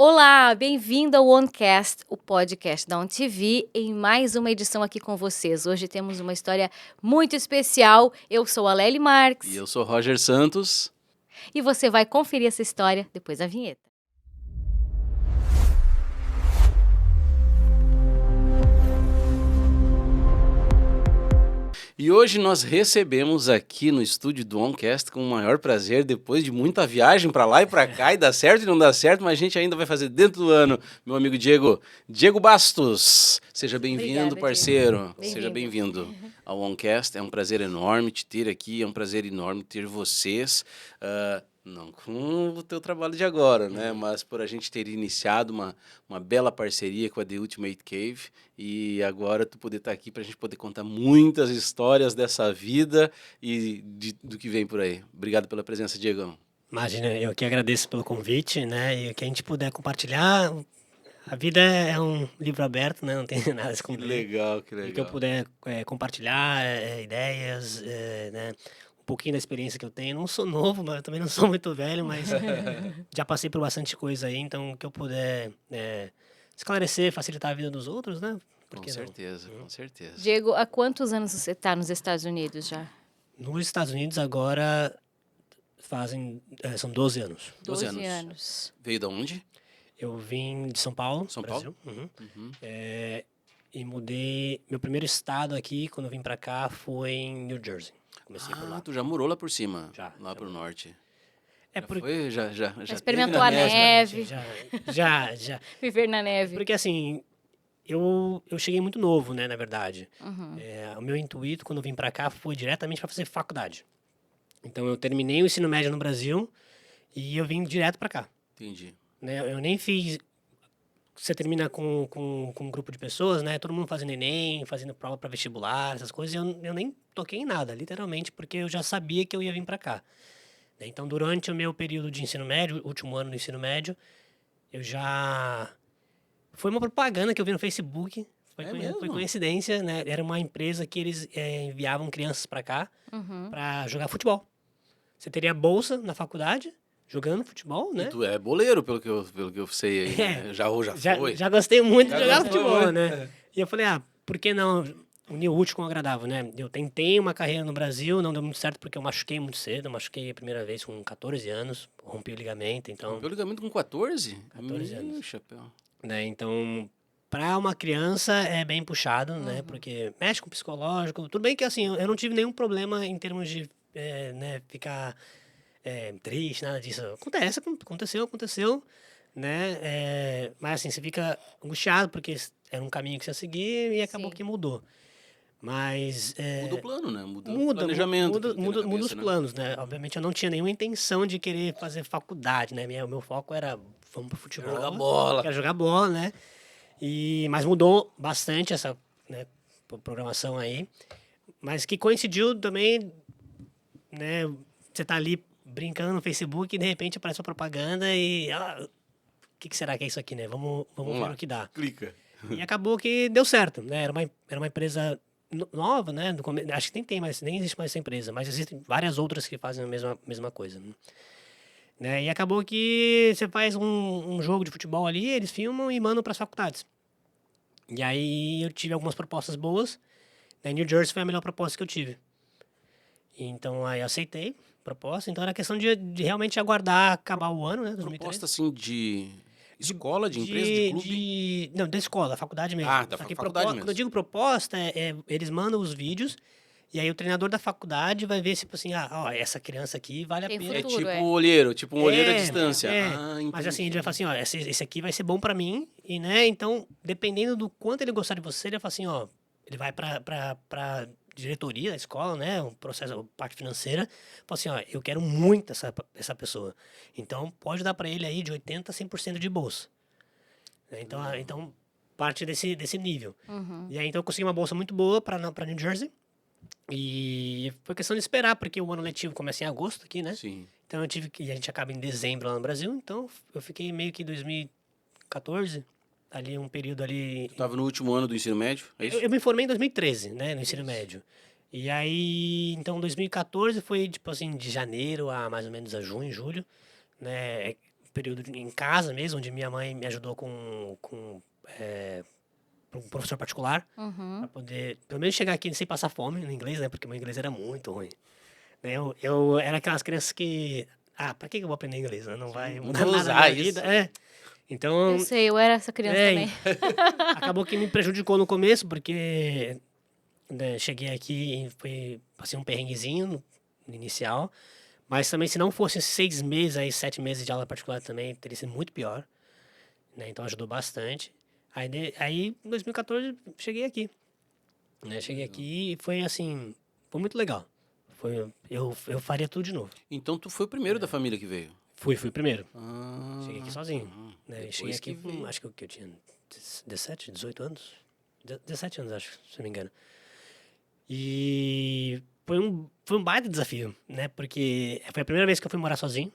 Olá, bem-vindo ao OneCast, o podcast da OneTV, em mais uma edição aqui com vocês. Hoje temos uma história muito especial. Eu sou a Lely Marques. E eu sou Roger Santos. E você vai conferir essa história depois da vinheta. E hoje nós recebemos aqui no estúdio do OneCast com o maior prazer, depois de muita viagem para lá e para cá, e dá certo e não dá certo, mas a gente ainda vai fazer dentro do ano. Meu amigo Diego Bastos, seja bem-vindo, parceiro. Bem-vindo. Seja bem-vindo ao OneCast. É um prazer enorme te ter aqui, é um prazer enorme ter vocês. Não com o teu trabalho de agora, né? Mas por a gente ter iniciado uma bela parceria com a The Ultimate Cave e agora tu poder estar aqui para a gente poder contar muitas histórias dessa vida e do que vem por aí. Obrigado pela presença, Diegão. Imagina, eu que agradeço pelo convite, né? E o que a gente puder compartilhar. A vida é um livro aberto, né? Não tem nada a esconder. Que legal. E que eu puder compartilhar ideias, né? Um pouquinho da experiência que eu tenho. Não sou novo, mas eu também não sou muito velho, mas já passei por bastante coisa aí. Então, o que eu puder esclarecer, facilitar a vida dos outros, né? Com certeza. Diego, há quantos anos você está nos Estados Unidos já? Nos Estados Unidos agora são 12 anos. 12 anos. Veio de onde? Eu vim de São Paulo, São Brasil. Paulo? Uhum. E mudei. Meu primeiro estado aqui, quando eu vim pra cá, foi em New Jersey. Comecei por lá. Tu já morou lá por cima? Já. Lá pro norte. Já experimentou a neve. Já. Viver na neve. Porque assim, eu cheguei muito novo, né, na verdade. O meu intuito, quando eu vim pra cá, foi diretamente pra fazer faculdade. Então, eu terminei o ensino médio no Brasil e eu vim direto pra cá. Entendi. Né? Eu nem fiz... Você termina com um grupo de pessoas, né? Todo mundo fazendo Enem, fazendo prova para vestibular, essas coisas. Eu nem toquei em nada, literalmente, porque eu já sabia que eu ia vir para cá. Né? Então, durante o meu período de ensino médio, último ano do ensino médio, eu já... Foi uma propaganda que eu vi no Facebook. Foi coincidência, né? Era uma empresa que eles enviavam crianças para cá para jogar futebol. Você teria bolsa na faculdade... Jogando futebol, né? E tu é boleiro, pelo que eu sei aí, né? Já foi. Já gostei muito de jogar futebol, né? E eu falei, por que não unir o útil com o agradável, né? Eu tentei uma carreira no Brasil, não deu muito certo porque eu machuquei muito cedo. Eu machuquei a primeira vez com 14 anos, rompi o ligamento, então... Rompeu o ligamento com 14? 14 anos. Chapéu. Né? Então, para uma criança é bem puxado, né? Porque mexe com o psicológico. Tudo bem que, assim, eu não tive nenhum problema em termos de ficar... triste, nada disso. Aconteceu, né? Mas assim, você fica angustiado porque era um caminho que você ia seguir e acabou que mudou. Mas... Muda o plano, né? Muda o planejamento. Muda os planos, né? Obviamente eu não tinha nenhuma intenção de querer fazer faculdade, né? O meu foco era, vamos pro futebol. Quero jogar bola, né? Mas mudou bastante essa programação aí. Mas que coincidiu também, né? Você tá ali brincando no Facebook e de repente aparece uma propaganda e... o que será que é isso aqui, né? Vamos ver o que dá. Clica. E acabou que deu certo, né? Era uma empresa nova, né? Acho que nem existe mais essa empresa, mas existem várias outras que fazem a mesma coisa. Né? E acabou que você faz um jogo de futebol ali, eles filmam e mandam para as faculdades. E aí eu tive algumas propostas boas. Né? New Jersey foi a melhor proposta que eu tive. Então aí eu aceitei proposta, então era questão de realmente aguardar acabar o ano, né? 2013. Proposta assim de escola, de empresa, de clube? Não, da escola, da faculdade mesmo. Da faculdade mesmo. Quando eu digo proposta, eles mandam os vídeos e aí o treinador da faculdade vai ver, tipo assim, essa criança aqui vale a pena. Futuro, olheiro, um olheiro à distância. Mas assim, ele vai falar assim, esse aqui vai ser bom pra mim, e né, então, dependendo do quanto ele gostar de você, ele vai falar assim, ele vai pra diretoria da escola, né, o processo, a parte financeira, fala assim, eu quero muito essa pessoa. Então, pode dar para ele aí de 80% a 100% de bolsa. Então, parte desse nível. E aí, então, eu consegui uma bolsa muito boa para New Jersey. E foi questão de esperar, porque o ano letivo começa em agosto aqui, né? Sim. Então, a gente acaba em dezembro lá no Brasil. Então, eu fiquei meio que em 2014... ali um período ali... Tu estava no último ano do ensino médio, é isso? Eu me formei em 2013, né, no ensino médio. E aí, então, 2014 foi, tipo assim, de janeiro a mais ou menos a junho, julho, né, período em casa mesmo, onde minha mãe me ajudou um professor particular, Uhum. para poder, pelo menos, chegar aqui sem passar fome no inglês, né? Porque meu inglês era muito ruim. Né, eu era aquelas crianças que... pra que eu vou aprender inglês? Né? Não vai não mudar vou nada na usar minha vida. isso. Então, Eu sei, eu era essa criança É, também. acabou que me prejudicou no começo, porque né, cheguei aqui e passei um perrenguezinho no inicial. Mas também, se não fosse esses 6 meses, aí 7 meses de aula particular também, teria sido muito pior. Né? Então, ajudou bastante. Aí, em 2014, cheguei aqui. Né? Cheguei aqui e foi assim, foi muito legal. Eu faria tudo de novo. Então tu foi o primeiro da família que veio. Fui primeiro. Ah, Cheguei aqui sozinho. tá. Né? Depois Cheguei aqui que com, veio. acho que eu tinha 17, 18 anos. 17 anos, acho, se não me engano. E foi um baita desafio, né? Porque foi a primeira vez que eu fui morar sozinho.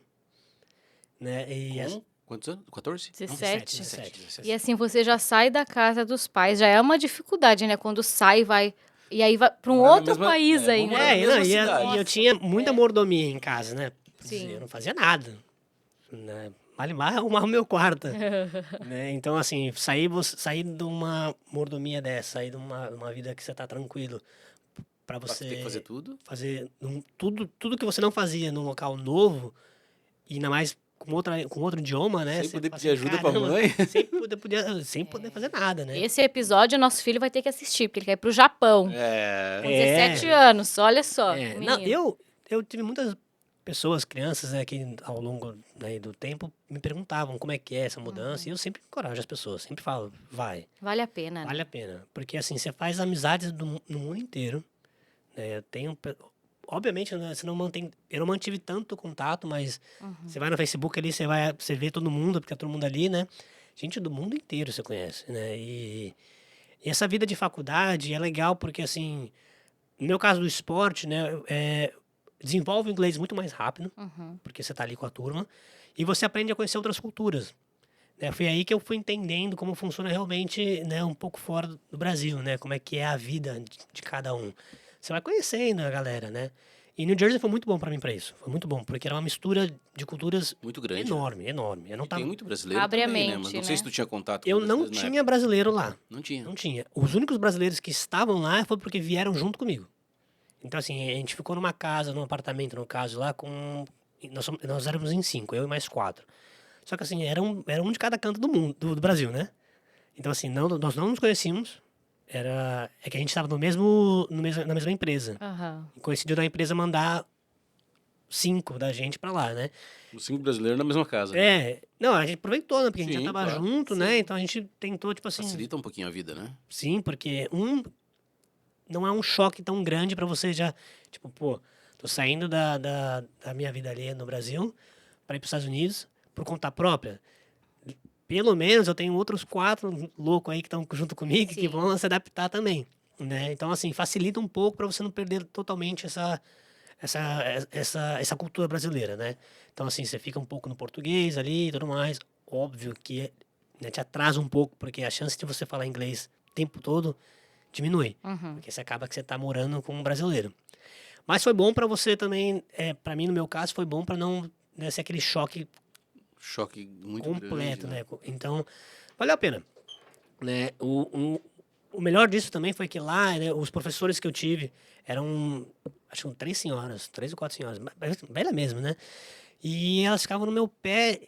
Né? Com quantos anos? 14? 17. 17. E assim, você já sai da casa dos pais, já é uma dificuldade, né? Quando sai, vai... E aí vai pra um Morar na outro mesma- país é, aí, vamos morar na né? mesma E cidade. eu tinha muita É. mordomia em casa, né? Sim. Eu não fazia nada. Né? Vale mais arrumar o meu quarto. Né? Então, assim, sair de uma mordomia dessa, sair de uma vida que você tá tranquilo, pra Pra você ter que fazer tudo? fazer tudo que você não fazia num local novo, e ainda mais com outro idioma, né? Sem Você poder fala pedir ajuda pra "Caramba", mãe? sem poder fazer nada, né? Esse episódio, nosso filho vai ter que assistir, porque ele quer ir pro Japão. Com 17 anos, olha só. o Não, menino. eu tive muitas pessoas, crianças, né, que ao longo né, do tempo me perguntavam como é que é essa mudança, e eu sempre encorajo as pessoas, sempre falo, vai, Vale a pena, vale né? a pena. Porque assim, você faz amizades no mundo inteiro, né, obviamente, né, você não mantém, eu não mantive tanto contato, mas você vai no Facebook ali, você vê todo mundo, porque é todo mundo ali, né, gente do mundo inteiro você conhece, né, e essa vida de faculdade é legal porque assim, no meu caso do esporte, né, desenvolve o inglês muito mais rápido, porque você está ali com a turma, e você aprende a conhecer outras culturas. Né? Foi aí que eu fui entendendo como funciona realmente, né, um pouco fora do Brasil, né, como é que é a vida de cada um. Você vai conhecendo a galera, né? E New Jersey foi muito bom para mim para isso. Foi muito bom, porque era uma mistura de culturas Muito grande. enorme, enorme. Eu não E tem tava, muito brasileiro Abre a também, né? mente, Mas não sei se né? tu tinha contato com eu não brasileiros na tinha brasileiro lá. época. Não tinha. Não tinha. Os únicos brasileiros que estavam lá foi porque vieram junto comigo. Então, assim, a gente ficou numa casa, num apartamento, no caso, lá com... Nós éramos em 5, eu e mais 4. Só que, assim, era um de cada canto do mundo, do Brasil, né? Então, assim, nós não nos conhecíamos. É que a gente estava na mesma empresa. Aham. E coincidiu da empresa mandar 5 da gente pra lá, né? Os 5 brasileiros na mesma casa. Não, a gente aproveitou, né? Porque a gente já Sim, tava claro. junto, né? Então a gente tentou, tipo assim... Facilita um pouquinho a vida, né? Sim, porque não é um choque tão grande pra você já, tipo, pô, tô saindo da minha vida ali no Brasil pra ir pros Estados Unidos por conta própria. Pelo menos eu tenho outros 4 loucos aí que estão junto comigo Sim. que vão se adaptar também, né? Então, assim, facilita um pouco pra você não perder totalmente essa cultura brasileira, né? Então, assim, você fica um pouco no português ali e tudo mais. Óbvio que né, te atrasa um pouco, porque a chance de você falar inglês o tempo todo diminui. Porque você acaba que você tá morando com um brasileiro. Mas foi bom pra você também, pra mim, no meu caso, foi bom pra não né, ser aquele choque Choque muito completo, grande, né? Então, valeu a pena. Né? O melhor disso também foi que lá, né, os professores que eu tive eram, acho que 3 senhoras, 3 ou 4 senhoras, velha mesmo, né? E elas ficavam no meu pé,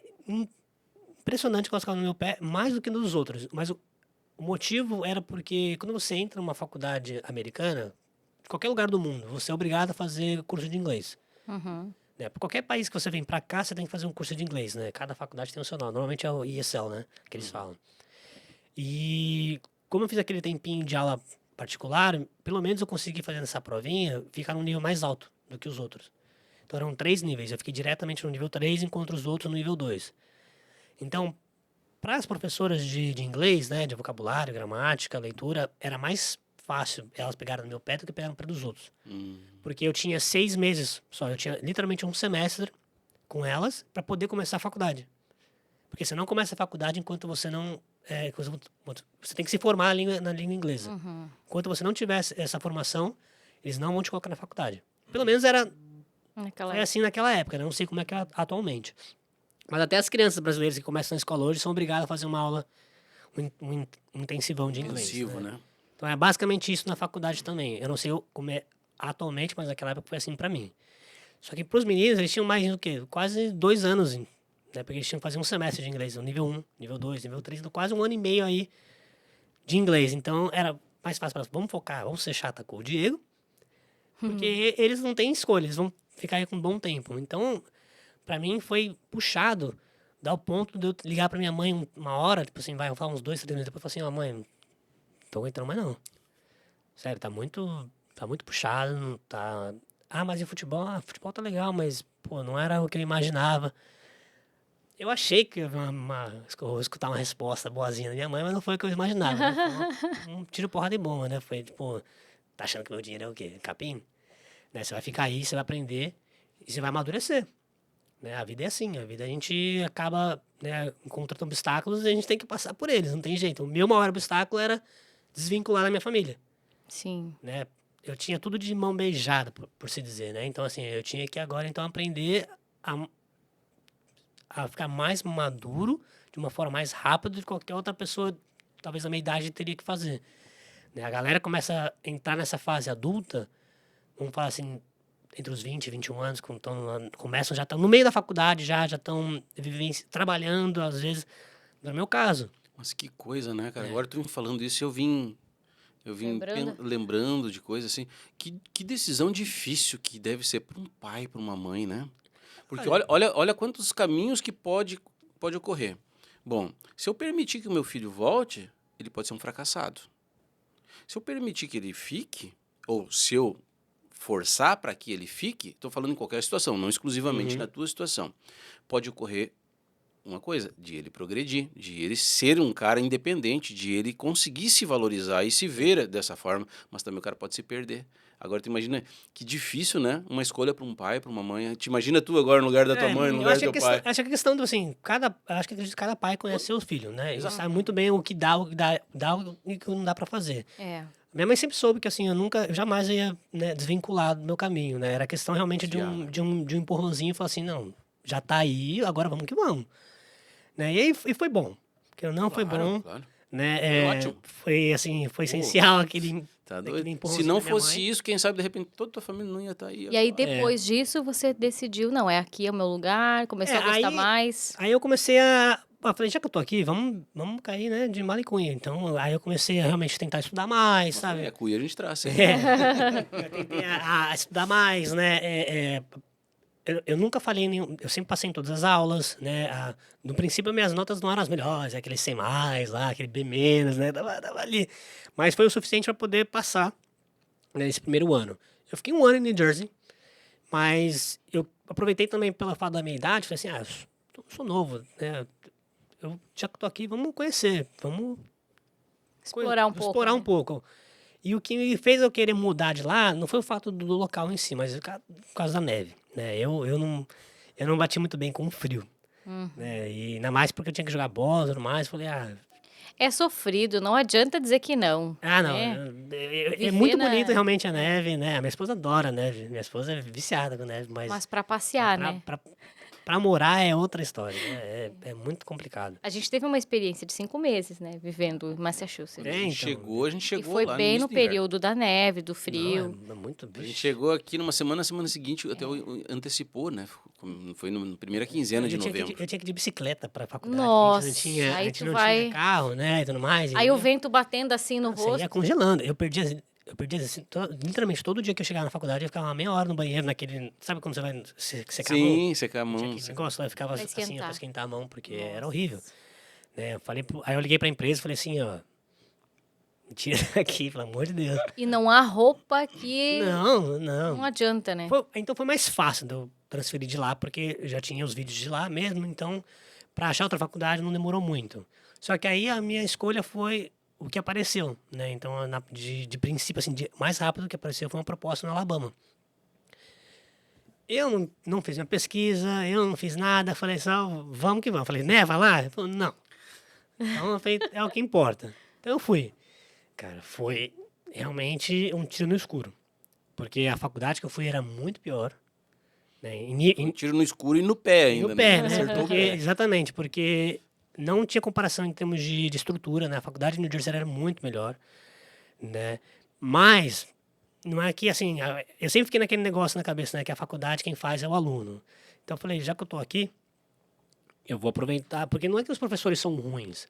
impressionante que elas ficavam no meu pé, mais do que nos outros. Mas o motivo era porque quando você entra numa faculdade americana, de qualquer lugar do mundo, você é obrigado a fazer curso de inglês. Né? Para qualquer país que você vem para cá, você tem que fazer um curso de inglês, né? Cada faculdade tem o seu nome. Normalmente é o ESL, né? Que eles falam. E como eu fiz aquele tempinho de aula particular, pelo menos eu consegui fazer essa provinha ficar num nível mais alto do que os outros. Então eram 3 níveis. Eu fiquei diretamente no nível 3, enquanto os outros no nível 2. Então, para as professoras de inglês, né? De vocabulário, gramática, leitura, era mais fácil elas pegaram no meu pé do que pegaram para dos outros. Porque eu tinha 6 meses só. Eu tinha literalmente um semestre com elas para poder começar a faculdade. Porque você não começa a faculdade enquanto você não... você tem que se formar na língua inglesa. Enquanto você não tiver essa formação, eles não vão te colocar na faculdade. Pelo menos foi assim naquela época, né? Não sei como é que é atualmente. Mas até as crianças brasileiras que começam na escola hoje são obrigadas a fazer uma aula, um intensivão de inglês. Intensivo, né? Então é basicamente isso na faculdade também. Eu não sei como é atualmente, mas naquela época foi assim pra mim. Só que pros meninos, eles tinham mais do quê? Quase 2 anos, né? Porque eles tinham que fazer um semestre de inglês, nível 1, nível 2, nível 3, então quase 1 ano e meio aí de inglês. Então era mais fácil para vamos focar, vamos ser chata com o Diego, porque eles não têm escolha, eles vão ficar aí com um bom tempo. Então, pra mim foi puxado, dar o ponto de eu ligar pra minha mãe uma hora, tipo assim, vai, eu falar uns 2, 3 minutos, depois eu falo assim, ó, mãe, não tô aguentando mais não. Sério, tá muito puxado, não tá... Ah, mas e futebol? Ah, futebol tá legal, mas, pô, não era o que eu imaginava. Eu achei que eu ia escutar uma resposta boazinha da minha mãe, mas não foi o que eu imaginava, né? Foi um tiro, porrada e bomba, né? Foi tipo, tá achando que meu dinheiro é o quê? Capim? Né? Você vai ficar aí, você vai aprender e você vai amadurecer. Né? A vida é assim, a vida a gente acaba, né, encontrando obstáculos e a gente tem que passar por eles, não tem jeito. O meu maior obstáculo era desvincular da minha família, Sim. né? Eu tinha tudo de mão beijada, por se dizer, né? Então, assim, eu tinha que agora, então, aprender a ficar mais maduro de uma forma mais rápida do que qualquer outra pessoa, talvez da minha idade, teria que fazer. Né? A galera começa a entrar nessa fase adulta, vamos falar assim, entre os 20 e 21 anos, quando começam, já estão no meio da faculdade, já estão trabalhando, às vezes, no meu caso. Mas que coisa, né, cara? Agora tu me falando isso, eu vim Lembrando? lembrando de coisas assim. Que decisão difícil que deve ser para um pai, para uma mãe, né? Porque olha quantos caminhos que pode ocorrer. Bom, se eu permitir que o meu filho volte, ele pode ser um fracassado. Se eu permitir que ele fique, ou se eu forçar para que ele fique, estou falando em qualquer situação, não exclusivamente na tua situação, pode ocorrer uma coisa, de ele progredir, de ele ser um cara independente, de ele conseguir se valorizar e se ver dessa forma, mas também o cara pode se perder. Agora, tu imagina que difícil, né? Uma escolha para um pai, para uma mãe. Te imagina tu agora no lugar da tua mãe, no Eu lugar acho do que teu pai. acho que a questão do assim, acho que cada pai conhece seu filho, né? E Exato. sabe muito bem o que dá, e o que não dá pra fazer. É. Minha mãe sempre soube que assim, eu jamais ia, né, desvincular do meu caminho, né? Era questão realmente de um empurrãozinho e falar assim, não, já tá aí, agora vamos que vamos. Né? E aí foi bom. Porque não foi bom, Claro. né? Foi ótimo. Foi assim, foi essencial aquele Tá aquele doido? Se empurrãozinho não da minha fosse mãe. isso, quem sabe de repente toda a tua família não ia estar aí. E aí, agora. depois disso, você decidiu, não, é aqui é o meu lugar, começou a gostar mais. Aí eu comecei falei, já que eu tô aqui, vamos cair, né, de malicunha. Então, aí eu comecei a realmente tentar estudar mais, sabe? É, cuia a gente traça. Eu tentei a estudar mais, né? Eu nunca falei em nenhum. Eu sempre passei em todas as aulas, né? No princípio, minhas notas não eram as melhores, aquele C, lá, aquele B, né? Tava ali. Mas foi o suficiente para poder passar, né, esse primeiro ano. Eu fiquei 1 ano em New Jersey, mas eu aproveitei também pela fato da minha idade, falei assim, eu sou novo, né? Eu já que tô aqui, vamos conhecer, vamos Explorar um pouco. explorar um né? pouco. E o que me fez eu querer mudar de lá não foi o fato do local em si, mas por causa da neve, né? Eu não bati muito bem com o frio, né? E ainda mais porque eu tinha que jogar bola e tudo mais. Falei, É sofrido, não adianta dizer que não. não, né? é Viver muito na- bonito realmente a neve, né? A minha esposa adora neve, minha esposa é viciada com neve, Mas para passear, né? pra morar é outra história, né? É muito complicado. A gente teve uma experiência de 5 meses, né? Vivendo em Massachusetts. É, A gente então. chegou E foi lá bem no início do inverno. período da neve, do frio. Não, é muito A gente bicho. chegou aqui numa semana seguinte até antecipou, né? Foi na primeira quinzena de Eu tinha que ir novembro. eu tinha que ir de bicicleta pra faculdade. Nossa, a aí gente tu não vai- tinha carro, né? E tudo mais. Aí o vento batendo assim no Você ia rosto. congelando. Eu perdi assim, literalmente todo dia que eu chegava na faculdade, eu ficava uma meia hora no banheiro, naquele. Sabe quando você vai secar a mão? Sim, secar a Tinha mão. aquele negócio, eu ficava Pra assim, ó, esquentar. pra esquentar a mão, porque era horrível. Né? Aí eu liguei pra empresa e falei assim, ó. Me tira daqui, pelo amor de Deus. E não há roupa que Não. não adianta, né? Então foi mais fácil de eu transferir de lá, porque eu já tinha os vídeos de lá mesmo, então para achar outra faculdade não demorou muito. Só que aí a minha escolha foi o que apareceu, né? Então, de princípio, assim, mais rápido que apareceu foi uma proposta no Alabama. Eu não fiz minha pesquisa, eu não fiz nada, falei só, vamos que vamos. Falei, neva lá? Ele falou, não. Então, eu falei, é o que importa. Então, eu fui. Cara, foi realmente um tiro no escuro. Porque a faculdade que eu fui era muito pior. né? Um tiro no escuro e no pé ainda. No pé, né? Acertou o Porque, pé. exatamente, porque não tinha comparação em termos de estrutura, né? A faculdade de New Jersey era muito melhor, né? Mas, não é que, assim, eu sempre fiquei naquele negócio na cabeça, né? Que a faculdade quem faz é o aluno. Então eu falei, já que eu tô aqui, eu vou aproveitar, porque não é que os professores são ruins,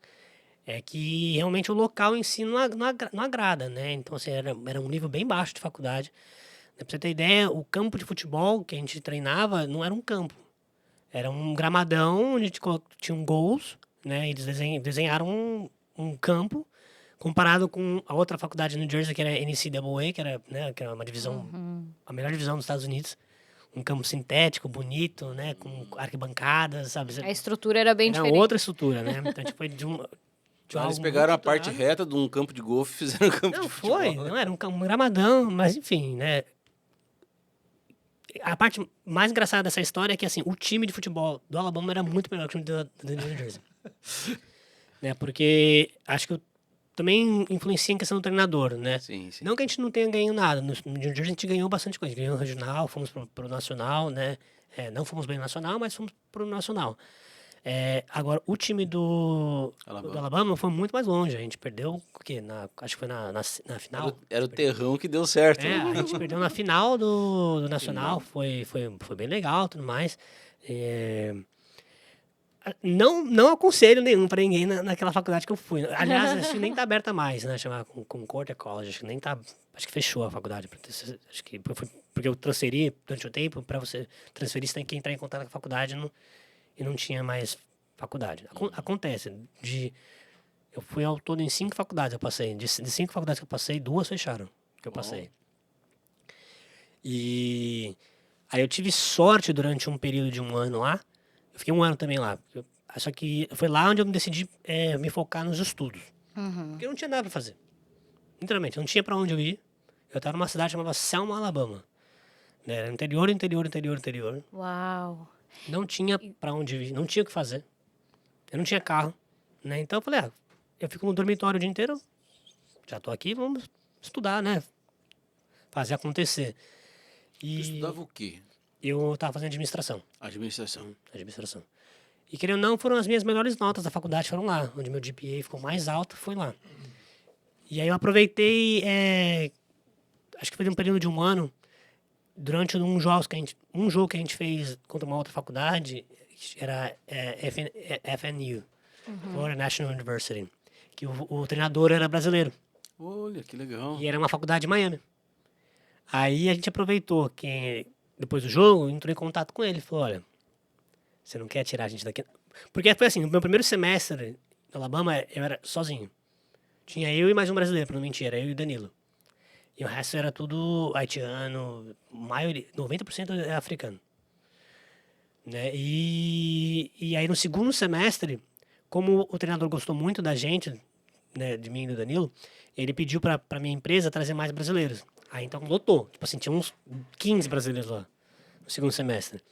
é que realmente o local em si não agrada, né? Então, assim, era um nível bem baixo de faculdade. Pra você ter ideia, o campo de futebol que a gente treinava não era um campo. Era um gramadão onde tinham gols, né? Eles desenharam um campo comparado com a outra faculdade de New Jersey, que era NCAA, que era, né, que era uma divisão, a melhor divisão dos Estados Unidos. Um campo sintético, bonito, né? Com arquibancadas, sabe? A estrutura era bem Era diferente. outra estrutura, né? Então, tipo, foi de Eles algo pegaram a muito parte estruturado. reta de um campo de golfe e fizeram um campo Não, de futebol. foi. Não era um gramadão, mas enfim, né? A parte mais engraçada dessa história é que, assim, o time de futebol do Alabama era muito melhor que o time do New Jersey. Né? Porque acho que também influencia em questão do treinador, né? Sim, sim. Não que a gente não tenha ganho nada. No New Jersey a gente ganhou bastante coisa. Ganhou o regional, fomos pro nacional, né? Não fomos bem no nacional, mas fomos pro nacional. Agora, o time do Alabama foi muito mais longe. A gente perdeu, o quê? Acho que foi na final. Era o terrão que deu certo. A né? gente perdeu na final do Nacional, foi bem legal, tudo mais. Não aconselho nenhum para ninguém naquela faculdade que eu fui. Aliás, acho que nem tá aberta mais, né? Chamar Concordia College, acho que nem tá, acho que fechou a faculdade. Acho que foi porque eu transferi durante o tempo, para você transferir, você tem que entrar em contato com a faculdade e não tinha mais faculdade. Acontece, eu fui ao todo em 5 faculdades eu passei. De 5 faculdades que eu passei, 2 fecharam que eu passei. E aí eu tive sorte durante um período de 1 ano lá. Eu fiquei 1 ano também lá. Só que foi lá onde eu me decidi me focar nos estudos. Porque eu não tinha nada pra fazer. Literalmente, eu não tinha pra onde eu ir. Eu tava numa cidade chamada Selma, Alabama. Né? Era interior. Uau. Não tinha pra onde ir, não tinha o que fazer. Eu não tinha carro. Né? Então eu falei, eu fico no dormitório o dia inteiro. Já tô aqui, vamos estudar, né? Fazer acontecer. Tu estudava o quê? Eu tava fazendo administração. Administração. E querendo ou não, foram as minhas melhores notas da faculdade, foram lá. Onde meu GPA ficou mais alto, foi lá. E aí eu aproveitei, acho que foi um período de 1 ano, durante um jogo que a gente fez contra uma outra faculdade, era FNU, Florida National University, que o treinador era brasileiro. Olha, que legal. E era uma faculdade de Miami. Aí a gente aproveitou que depois do jogo, entrou em contato com ele. Falou, olha, você não quer tirar a gente daqui? Porque foi assim, no meu primeiro semestre no Alabama, eu era sozinho. Tinha eu e mais um brasileiro, pra não mentir, era eu e o Danilo. E o resto era tudo haitiano, 90% é africano. Né? E aí no segundo semestre, como o treinador gostou muito da gente, né, de mim e do Danilo, ele pediu pra minha empresa trazer mais brasileiros. Aí então lotou. Tipo assim, tinha uns 15 brasileiros lá no segundo semestre.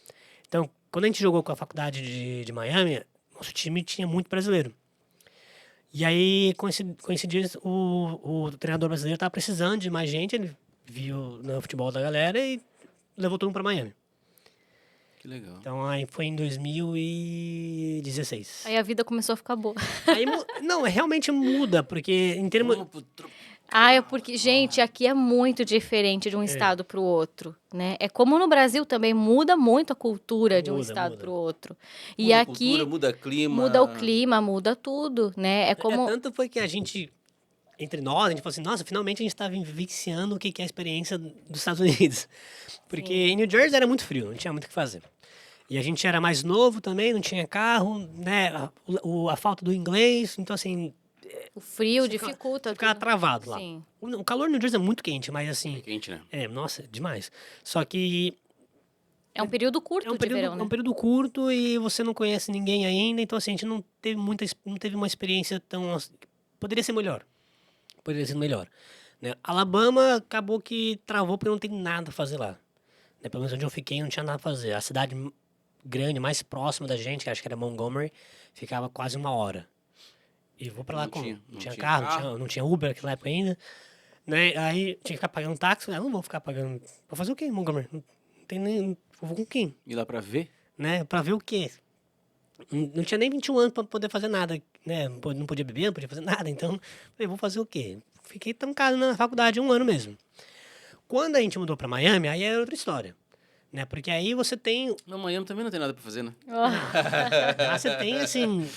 Então, quando a gente jogou com a faculdade de Miami, nosso time tinha muito brasileiro. E aí, coincidiu, o treinador brasileiro estava precisando de mais gente, ele viu no futebol da galera e levou todo mundo para Miami. Que legal. Então, aí foi em 2016. Aí a vida começou a ficar boa. Aí, não, realmente muda, porque em termos... É porque, gente, aqui é muito diferente de um estado para o outro, né? É como no Brasil também, muda muito a cultura de um estado para o outro. E Muda a aqui cultura, muda clima. muda o clima, muda tudo, né? É como... tanto foi que a gente, entre nós, a gente falou assim, nossa, finalmente a gente está vivenciando o que é a experiência dos Estados Unidos. Porque em New Jersey era muito frio, não tinha muito o que fazer. E a gente era mais novo também, não tinha carro, né? A falta do inglês, então assim... O frio dificulta Ficava tudo. travado lá. Sim. O calor no New Jersey é muito quente, mas assim... É quente, né? Nossa, demais. Só que... É um período curto de verão, né? É um período curto e você não conhece ninguém ainda, então assim, a gente não teve uma experiência tão... Poderia ser melhor. Né? Alabama acabou que travou porque não tem nada a fazer lá. Né? Pelo menos onde eu fiquei não tinha nada a fazer. A cidade grande, mais próxima da gente, que acho que era Montgomery, ficava quase 1 hora. E vou pra lá como? Não tinha carro, não tinha Uber naquela época ainda. Né? Aí tinha que ficar pagando táxi. Eu não vou ficar pagando... Vou fazer o quê em Montgomery? Não tem nem... Eu vou com quem? Ir lá pra ver? Né? Pra ver o quê? Não tinha nem 21 anos pra poder fazer nada, né? Não podia beber, não podia fazer nada. Então, falei, vou fazer o quê? Fiquei trancado na faculdade 1 ano mesmo. Quando a gente mudou pra Miami, aí era outra história. Né? Porque aí você tem... Não, Miami também não tem nada pra fazer, né? Lá você tem, assim,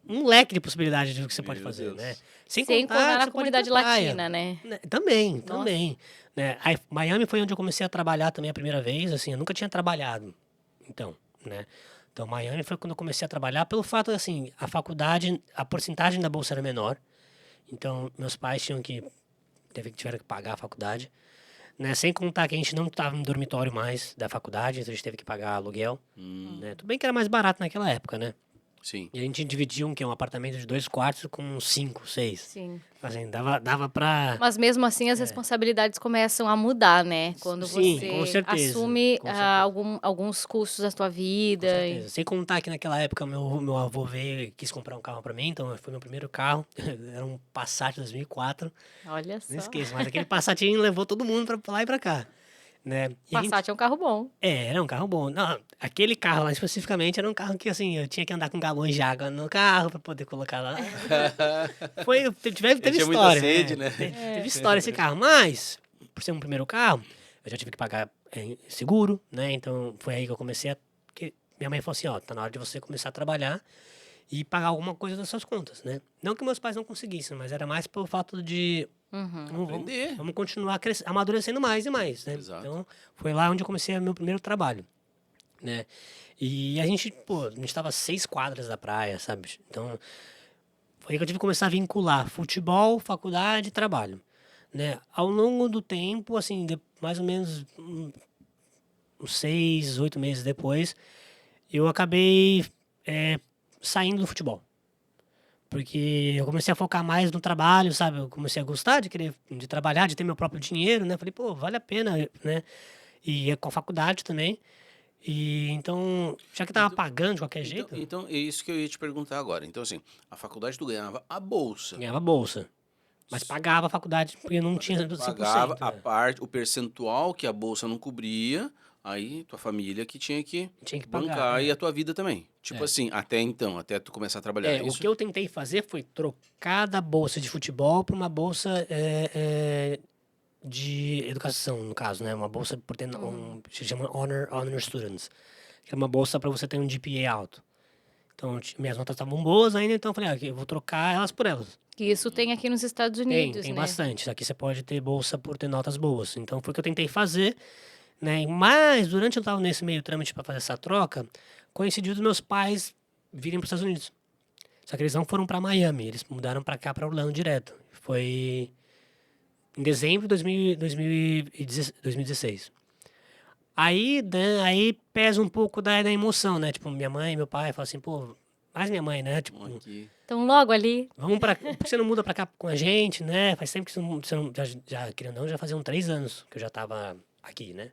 um leque de possibilidades do que você pode Meu fazer, Deus. né? Sem contar contar que na você pode ir comunidade pra praia. latina, né? Também, Nossa. também. Né? Aí, Miami foi onde eu comecei a trabalhar também a primeira vez, assim, eu nunca tinha trabalhado. Então, né? Então, Miami foi quando eu comecei a trabalhar, pelo fato, assim, a faculdade, a porcentagem da bolsa era menor. Então, meus pais tiveram que pagar a faculdade. Né? Sem contar que a gente não estava no dormitório mais da faculdade, então a gente teve que pagar aluguel. Né? Tudo bem que era mais barato naquela época, né? Sim. E a gente dividia um apartamento de 2 quartos com 5, 6. Sim. Assim, dava pra... Mas mesmo assim as responsabilidades começam a mudar, né? Quando Sim, você com certeza, assume com certeza. alguns custos da sua Com vida. certeza. Sem contar que naquela época meu avô veio e quis comprar um carro pra mim, então foi meu primeiro carro. Era um Passat 2004. Olha só. Não esqueço, mas aquele Passatinho levou todo mundo pra lá e pra cá. Né? E a gente- Passat é um carro bom. era um carro bom. Não, aquele carro lá especificamente era um carro que, assim, eu tinha que andar com galões de água no carro pra poder colocar lá. Teve Tinha muita história, sede, né? Teve história esse carro. Mas, por ser um primeiro carro, eu já tive que pagar seguro, né? Então, foi aí que eu comecei a... que minha mãe falou assim, ó, tá na hora de você começar a trabalhar e pagar alguma coisa das suas contas, né? Não que meus pais não conseguissem, mas era mais pelo fato de... Aprender. Vamos continuar amadurecendo mais e mais, né? Exato. Então, foi lá onde eu comecei o meu primeiro trabalho, né? E a gente estava a 6 quadras da praia, sabe? Então, foi aí que eu tive que começar a vincular futebol, faculdade e trabalho, né? Ao longo do tempo, assim, mais ou menos uns 6, 8 meses depois, eu acabei saindo do futebol. Porque eu comecei a focar mais no trabalho, sabe? Eu comecei a gostar de trabalhar, de ter meu próprio dinheiro, né? Falei, pô, vale a pena, né? E com a faculdade também. E então, já que tava pagando de qualquer jeito, Então, é isso que eu ia te perguntar agora. Então, assim, a faculdade tu ganhava a bolsa. ganhava bolsa. Mas pagava a faculdade porque não tinha 100%. Pagava a né? parte, o percentual que a bolsa não cobria, aí tua família que tinha que pagar, bancar e a tua vida também. Tipo É. assim, até então, até tu começar a trabalhar. O Isso? que eu tentei fazer foi trocar da bolsa de futebol para uma bolsa de educação, no caso, né? Uma bolsa por ter se chama Honor Students, que é uma bolsa para você ter um GPA alto. Então, minhas notas estavam boas ainda, então eu falei, eu vou trocar elas por elas. Que isso tem aqui nos Estados Unidos, Tem né? bastante. Aqui você pode ter bolsa por ter notas boas. Então, foi o que eu tentei fazer, né? Mas, durante eu estava nesse meio trâmite para fazer essa troca, coincidiu dos meus pais virem para os Estados Unidos. Só que eles não foram para Miami, eles mudaram para cá, para Orlando direto. Foi em dezembro de 2016. Aí, né, aí pesa um pouco da emoção, né? Tipo, minha mãe e meu pai falam assim, pô, mais minha mãe, né? Tipo, Aqui. Então, logo ali, vamos pra... Por que você não muda pra cá com a gente, né? Faz tempo que você não querendo ou não, já faziam 3 anos que eu já tava aqui, né?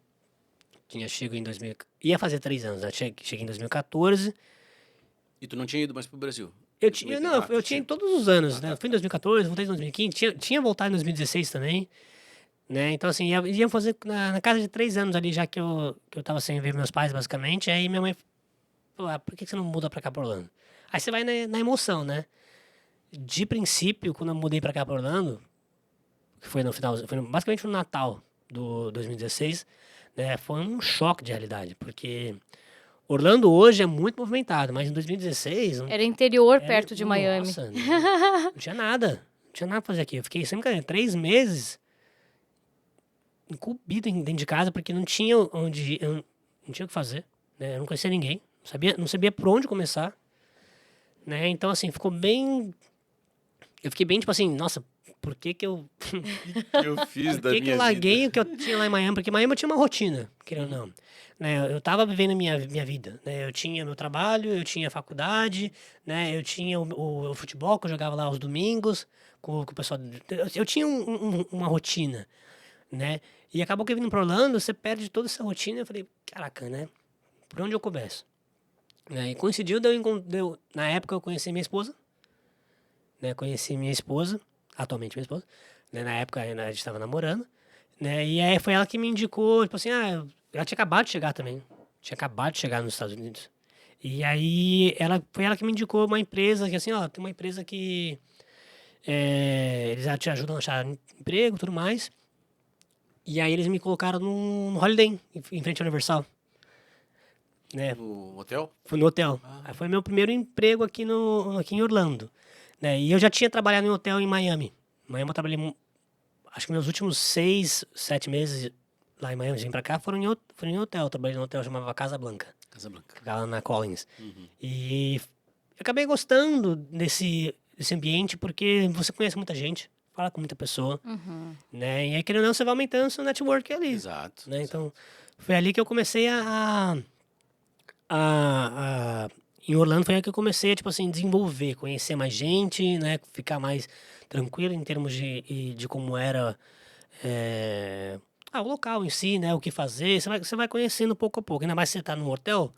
Tinha chego em 2000... Ia fazer 3 anos, né? Cheguei em 2014. E tu não tinha ido mais pro Brasil? Eu tinha, não, eu tinha todos os anos, né? Eu fui em 2014, voltei em 2015, tinha voltado em 2016 também, né? Então, assim, ia fazer na casa de 3 anos ali, já que eu tava sem ver meus pais, basicamente. Aí minha mãe falou, por que você não muda pra cá, pra Orlando? Aí você vai na emoção, né? De princípio, quando eu mudei pra cá, pra Orlando, que foi no final, basicamente no Natal do 2016, né? Foi um choque de realidade, porque Orlando hoje é muito movimentado, mas em 2016... era interior perto de Miami. Nossa, não tinha nada. Não tinha nada pra fazer aqui. Eu fiquei sempre 3 meses incumbido dentro de casa, porque não tinha onde ir, eu não tinha o que fazer, né? Eu não conhecia ninguém, não sabia por onde começar, né? Então, assim, ficou bem... Eu fiquei bem, tipo assim, nossa, por que eu... Eu fiz Por que eu larguei o que eu tinha lá em Miami? Porque em Miami eu tinha uma rotina, querendo ou não. Né? Eu tava vivendo a minha vida, né? Eu tinha meu trabalho, eu tinha faculdade, né? Eu tinha o futebol, que eu jogava lá aos domingos, com o pessoal... Eu tinha uma rotina, né? E acabou que vindo pra Orlando, você perde toda essa rotina. Eu falei, caraca, né? Por onde eu começo? Né? E coincidiu, na época eu conheci minha esposa, né? Conheci minha esposa, atualmente minha esposa, né? Na época a gente estava namorando, né? E aí foi ela que me indicou, tipo assim, ela tinha acabado de chegar também. Tinha acabado de chegar nos Estados Unidos. E aí, foi ela que me indicou uma empresa, que assim, ó, tem uma empresa que eles já te ajudam a achar emprego e tudo mais. E aí eles me colocaram no Holiday Inn, em frente à Universal. Né? No hotel? Fui no hotel. Aí foi meu primeiro emprego aqui em Orlando. Né? E eu já tinha trabalhado em hotel em Miami. Em Miami eu trabalhei, acho que meus últimos 6, 7 meses lá em Miami, vim pra cá, foram em hotel. Eu trabalhei num hotel chamava Casa Blanca. Casablanca. Ficava na Collins. E eu acabei gostando desse ambiente porque você conhece muita gente, fala com muita pessoa, né? E aí, querendo ou não, você vai aumentando seu network ali. Exato. Né? Então, foi ali que eu comecei em Orlando foi aí que eu comecei a, tipo assim, desenvolver, conhecer mais gente, né? Ficar mais tranquilo em termos de como era o local em si, né? O que fazer. Você vai conhecendo pouco a pouco. Ainda mais se você tá num hotel,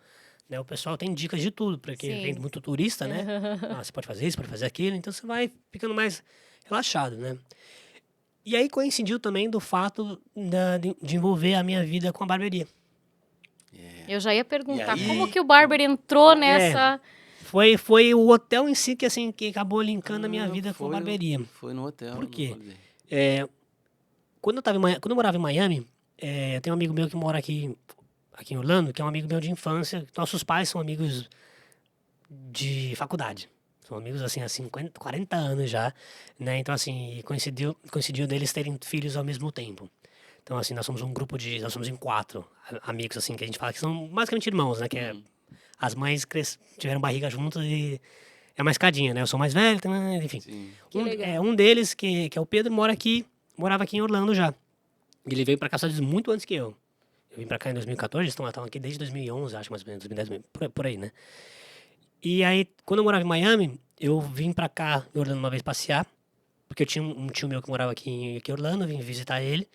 né? O pessoal tem dicas de tudo, porque Sim. vem muito turista, né? Você pode fazer isso, pode fazer aquilo. Então, você vai ficando mais relaxado, né? E aí coincidiu também do fato de envolver a minha vida com a barbearia. Eu já ia perguntar, E aí? como que o Barber entrou nessa... Foi o hotel em si que, assim, que acabou linkando a minha vida com a Foi- barbearia. Foi no hotel. Por no quê? Holiday. Quando eu morava em Miami, eu tenho um amigo meu que mora aqui em Orlando, que é um amigo meu de infância. Nossos pais são amigos de faculdade. São amigos, assim, há 50, 40 anos já, né? Então, assim, coincidiu deles terem filhos ao mesmo tempo. Então, assim, nós somos nós somos em 4 amigos, assim, que a gente fala que são basicamente irmãos, né? As mães tiveram barriga juntas e é uma escadinha, né? Eu sou mais velho, enfim. Sim. Que legal. Um deles, que é o Pedro, morava aqui em Orlando já. Ele veio pra cá muito antes que eu. Eu vim pra cá em 2014, eles estavam aqui desde 2011, acho, mais ou menos, 2010, por aí, né? E aí, quando eu morava em Miami, eu vim pra cá em Orlando uma vez passear, porque eu tinha um tio meu que morava aqui em Orlando, eu vim visitar ele.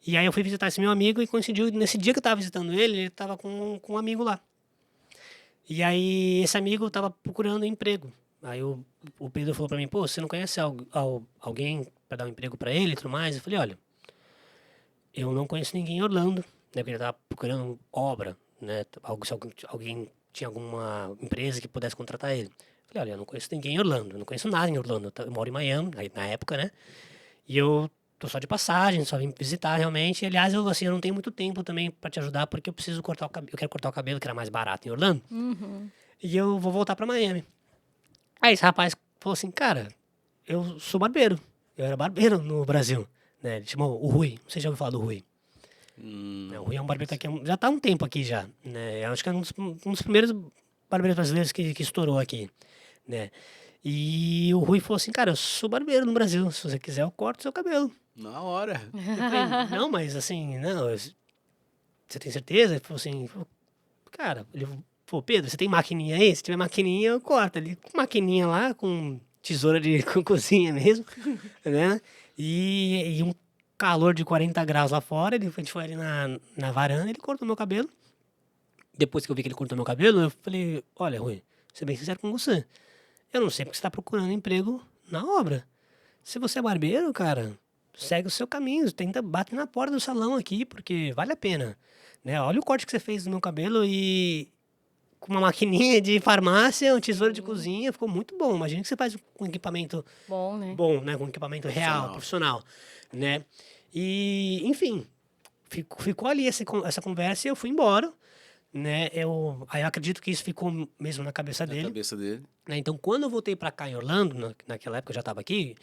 E aí eu fui visitar esse meu amigo e coincidiu, nesse dia que eu tava visitando ele tava com um amigo lá. E aí esse amigo tava procurando emprego. Aí o Pedro falou pra mim, pô, você não conhece alguém pra dar um emprego pra ele e tudo mais? Eu falei, olha, eu não conheço ninguém em Orlando, né? Porque ele tava procurando obra, né? Se alguém tinha alguma empresa que pudesse contratar ele. Eu falei, olha, eu não conheço ninguém em Orlando, eu não conheço nada em Orlando. Eu moro em Miami, aí, na época, né? E eu tô só de passagem, só vim visitar realmente. E, aliás, eu não tenho muito tempo também pra te ajudar, porque eu preciso cortar o cabelo. Eu quero cortar o cabelo, que era mais barato em Orlando. E eu vou voltar pra Miami. Aí esse rapaz falou assim, cara, eu sou barbeiro. Eu era barbeiro no Brasil. Né? Ele chamou o Rui. Não sei se já ouviu falar do Rui. Né, o Rui é um barbeiro que tá aqui, já tá há um tempo aqui já. Né? Eu acho que é um dos primeiros barbeiros brasileiros que estourou aqui. Né? E o Rui falou assim, cara, eu sou barbeiro no Brasil. Se você quiser, eu corto seu cabelo. Na hora. Eu falei, não, mas assim, não, você tem certeza? Ele falou assim, cara, ele falou, Pedro, você tem maquininha aí? Se tiver maquininha, eu corto. Ele com maquininha lá, com tesoura de cozinha mesmo, né? E um calor de 40 graus lá fora, a gente foi ali na varanda, ele cortou meu cabelo. Depois que eu vi que ele cortou meu cabelo, eu falei, olha, Rui, vou ser bem sincero com você. Eu não sei porque você tá procurando emprego na obra. Se você é barbeiro, cara, segue o seu caminho, bate na porta do salão aqui, porque vale a pena. Né? Olha o corte que você fez no meu cabelo e com uma maquininha de farmácia, um tesouro de cozinha, ficou muito bom. Imagina que você faz com equipamento Bom, né? bom, né? Com equipamento real, profissional, né? E, enfim, ficou ali essa conversa e eu fui embora, né? Aí eu acredito que isso ficou mesmo na cabeça Na dele. cabeça dele. Né? Então, quando eu voltei pra cá em Orlando, naquela época eu já estava aqui,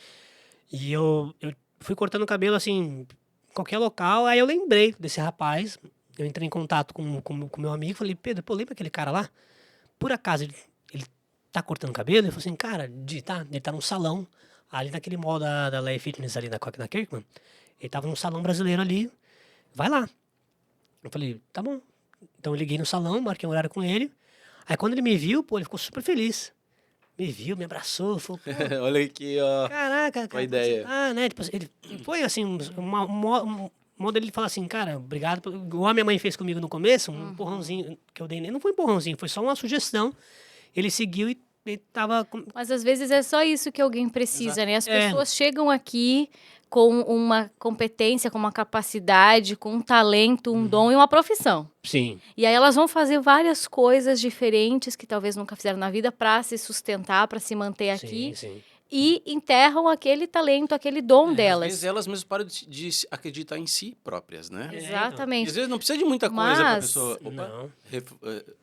e eu fui cortando o cabelo, assim, em qualquer local, aí eu lembrei desse rapaz, eu entrei em contato com meu amigo, falei, Pedro, pô, lembra aquele cara lá? Por acaso ele tá cortando cabelo? Ele falou assim, cara, ele tá num salão, ali naquele mall da Lay Fitness, ali na Kirkman, ele tava num salão brasileiro ali, vai lá. Eu falei, tá bom. Então eu liguei no salão, marquei um horário com ele, aí quando ele me viu, pô, ele ficou super feliz. Me viu, me abraçou, falou, pô, Olha aqui, ó. caraca, Uma cara, ideia. né? Tipo, ele foi assim, um modo dele falar assim, cara, obrigado. Igual a minha mãe fez comigo no começo, um empurrãozinho que eu dei nele. Não foi um empurrãozinho, foi só uma sugestão. Ele seguiu e ele tava... Mas às vezes é só isso que alguém precisa, Exato. né? As É. pessoas chegam aqui com uma competência, com uma capacidade, com um talento, um dom e uma profissão. Sim. E aí elas vão fazer várias coisas diferentes que talvez nunca fizeram na vida para se sustentar, para se manter aqui. Sim. E enterram aquele talento, aquele dom Às delas. vezes elas mesmas param de acreditar em si próprias, né? É, então. E Exatamente. às vezes não precisa de muita coisa para a Mas- pessoa Não.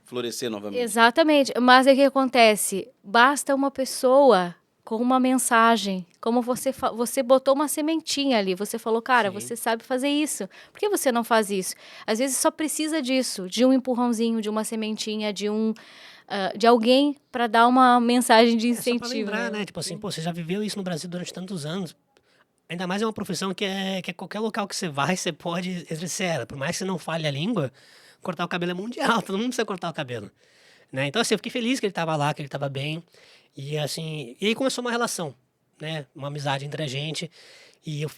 florescer novamente. Exatamente. Mas aí o que acontece? Basta uma pessoa com uma mensagem. Como você botou uma sementinha ali. Você falou, cara, Sim. você sabe fazer isso. Por que você não faz isso? Às vezes só precisa disso. De um empurrãozinho, de uma sementinha, de alguém para dar uma mensagem de É só pra incentivo. lembrar, né? Tipo assim, pô, você já viveu isso no Brasil durante tantos anos. Ainda mais é uma profissão que é qualquer local que você vai, você pode exercer ela. Por mais que você não fale a língua, cortar o cabelo é mundial, todo mundo precisa cortar o cabelo. Né? Então, assim, eu fiquei feliz que ele estava lá, que ele estava bem. E, assim, e aí começou uma relação, né? Uma amizade entre a gente. E eu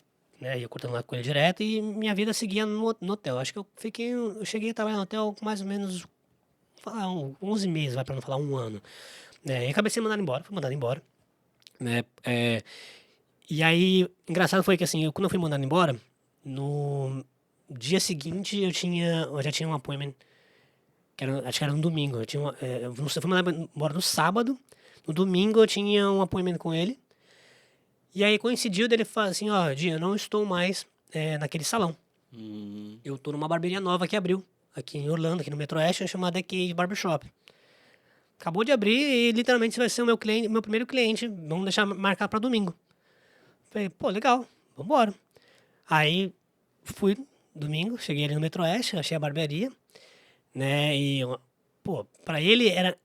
cortando lá com ele direto e minha vida seguia no hotel. Acho que eu cheguei a trabalhar no hotel com mais ou menos, falar, 11 meses, vai para não falar um ano. Né? E acabei sendo fui mandado embora. Né? E aí, engraçado foi que assim, quando eu fui mandado embora, no dia seguinte eu já tinha um appointment, acho que era no domingo. Eu fui mandado embora no sábado, no domingo eu tinha um appointment com ele. E aí coincidiu dele falar assim, ó, Di, eu não estou mais naquele salão. Eu tô numa barbearia nova que abriu, aqui em Orlando, aqui no Metro Oeste, chamada Cage Barbershop. Acabou de abrir e literalmente você vai ser o meu primeiro cliente. Vamos deixar marcar para domingo. Falei, pô, legal, vambora. Aí fui domingo, cheguei ali no Metro Oeste, achei a barbearia, né? E, pô, pra ele era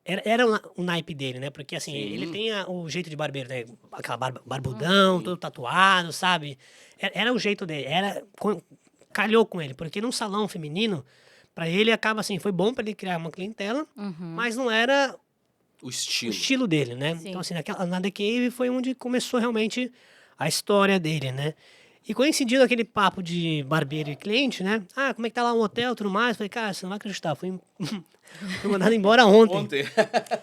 o naipe dele, né? Porque assim, ele tem o jeito de barbeiro, né? Aquela barbudão, todo tatuado, sabe? Era o jeito dele, calhou com ele, porque num salão feminino, pra ele acaba assim, foi bom pra ele criar uma clientela, mas não era O o estilo. estilo dele, né? Sim. Então, assim, na The Cave foi onde começou realmente a história dele, né? E coincidindo aquele papo de barbeiro e cliente, né? Ah, como é que tá lá um hotel e tudo mais? Falei, cara, você não vai acreditar, fui mandado embora ontem.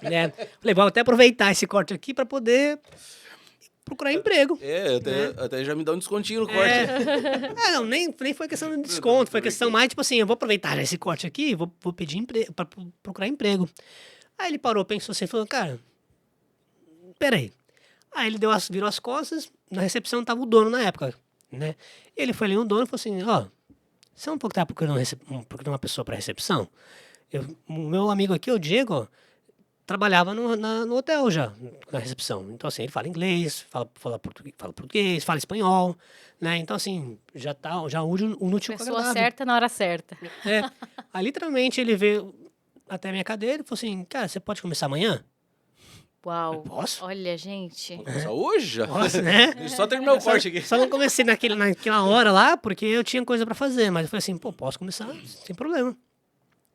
Né? Falei, vou até aproveitar esse corte aqui para poder procurar emprego. Até já me dá um descontinho no corte. Não, nem foi questão de desconto, foi questão mais, tipo assim, eu vou aproveitar esse corte aqui, vou pedir emprego, para procurar emprego. Aí ele parou, pensou assim, falou, cara, peraí. Aí ele virou as costas, na recepção tava o dono na época, né? Ele foi ali no dono e falou assim, ó, você não pode estar procurando uma pessoa para recepção? O meu amigo aqui, o Diego, ó, trabalhava no hotel já, na recepção. Então, assim, ele fala inglês, fala português, fala espanhol, né? Então, assim, já une o útil com o Pessoa agradável. certa na hora certa. Aí, literalmente, ele veio até a minha cadeira e falou assim, cara, você pode começar amanhã? Uau. Posso? Olha, gente. Só hoje já? Posso, né? Deixa eu só terminar o corte aqui. Só não comecei naquela hora lá, porque eu tinha coisa pra fazer. Mas eu falei assim, pô, posso começar sem problema.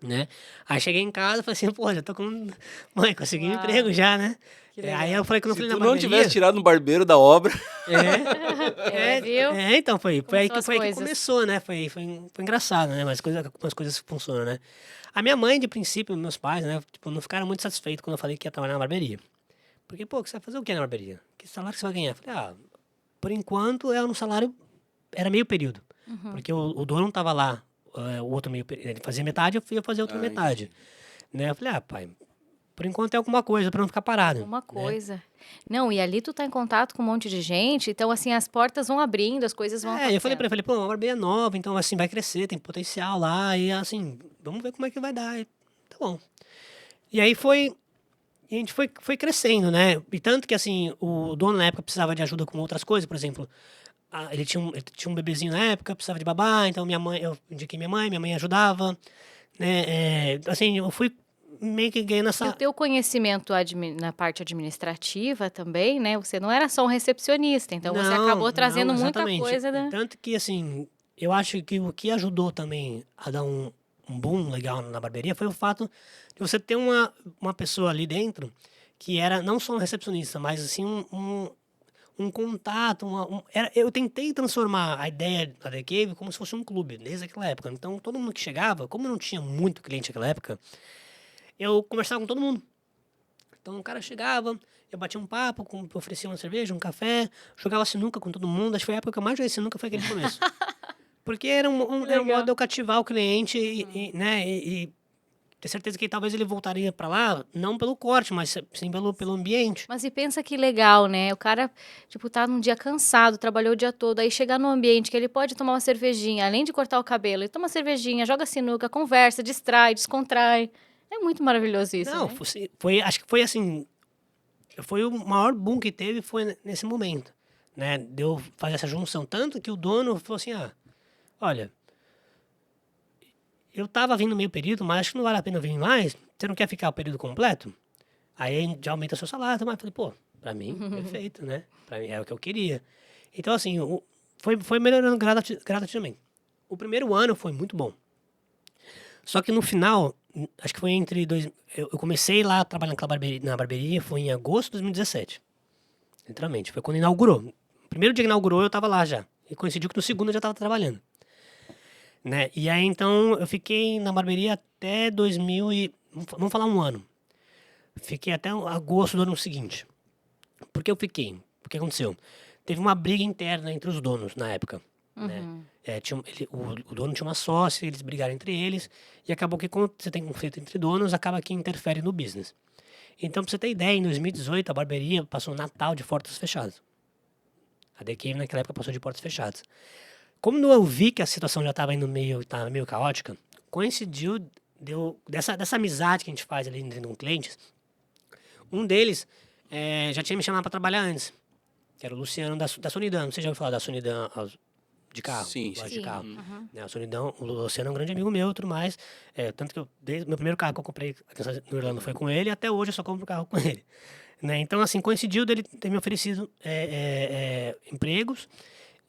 Né? Aí cheguei em casa e falei assim, pô, já tô com... Mãe, consegui um Uau. emprego já, né? Que legal. Aí eu falei que eu não Se falei tu na não barbearia... tivesse tirado um barbeiro da obra... Viu? Então foi aí Começou as que coisas. começou, né? Foi engraçado, né? Mas umas coisas funcionam, né? A minha mãe, de princípio, meus pais, né? Tipo, não ficaram muito satisfeitos quando eu falei que ia trabalhar na barbearia. Porque, pô, você vai fazer o que na barbearia? Que salário que você vai ganhar? Eu falei, por enquanto é um salário... Era meio período. Porque o dono não tava lá, o outro meio período. Ele fazia metade, eu ia fazer outra metade. Né? Eu falei, pai, por enquanto é alguma coisa pra não ficar parado. Uma né? coisa. Não, e ali tu tá em contato com um monte de gente, então assim, as portas vão abrindo, as coisas vão Eu falei acontecendo. pra ele, pô, uma barbearia nova, então assim, vai crescer, tem potencial lá, e assim, vamos ver como é que vai dar. E, tá bom. E aí a gente foi crescendo, né? E tanto que assim, o dono na época precisava de ajuda com outras coisas, por exemplo, ele tinha um bebezinho na época, precisava de babá, então eu indiquei minha mãe ajudava, né? Assim, eu fui meio que ganhando E o essa... teu conhecimento na parte administrativa também, né? Você não era só um recepcionista, então você acabou trazendo muita exatamente. coisa, né? Tanto que, assim, eu acho que o que ajudou também a dar um boom legal na barbearia foi o fato de você ter uma pessoa ali dentro que era não só um recepcionista, mas, assim, um contato. Eu tentei transformar a ideia da The Cave como se fosse um clube, desde aquela época. Então, todo mundo que chegava, como não tinha muito cliente naquela época, eu conversava com todo mundo. Então o cara chegava, eu batia um papo, oferecia uma cerveja, um café, jogava sinuca com todo mundo. Acho que foi a época que eu mais joguei sinuca, foi aquele começo. Porque era um modo de eu cativar o cliente né, e ter certeza que talvez ele voltaria para lá, não pelo corte, mas sim pelo ambiente. Mas e pensa que legal, né? O cara, tipo, tá num dia cansado, trabalhou o dia todo, aí chegar num ambiente que ele pode tomar uma cervejinha, além de cortar o cabelo, ele toma uma cervejinha, joga sinuca, conversa, distrai, descontrai. É muito maravilhoso isso, Não, né? acho que foi assim, foi o maior boom que teve foi nesse momento, né? De eu fazer essa junção. Tanto que o dono falou assim, olha, eu tava vindo meio período, mas acho que não vale a pena vir mais. Você não quer ficar o período completo? Aí a gente já aumenta seu salário. Mas eu falei, pô, pra mim, perfeito, né? Pra mim, é o que eu queria. Então, assim, foi melhorando gradativamente. O primeiro ano foi muito bom. Só que no final, acho que foi eu comecei lá a trabalhar na barbearia, foi em agosto de 2017. Literalmente, foi quando inaugurou. O primeiro dia que inaugurou, eu tava lá já. E coincidiu que no segundo eu já tava trabalhando. Né? E aí, então, eu fiquei na barbearia até 2000 e... Vamos falar um ano. Fiquei até agosto do ano seguinte. Por que eu fiquei? O que aconteceu? Teve uma briga interna entre os donos na época. Né? O dono tinha uma sócia, eles brigaram entre eles. E acabou que quando você tem conflito entre donos, acaba que interfere no business. Então, pra você ter ideia, em 2018, a barbearia passou o Natal de portas fechadas. A The Cave naquela época passou de portas fechadas. Como eu vi que a situação já estava indo tava meio caótica, coincidiu dessa amizade que a gente faz ali entre com clientes. Um deles já tinha me chamado para trabalhar antes, que era o Luciano da Sonidan. Você já ouviu falar da Sonidan de carro? Sim, Loja sim. de carro. Né, a Sonidan, o Luciano é um grande amigo meu e tudo mais. Tanto que desde meu primeiro carro que eu comprei aqui no Orlando foi com ele, e até hoje eu só compro carro com ele. Né? Então, assim, coincidiu dele ter me oferecido empregos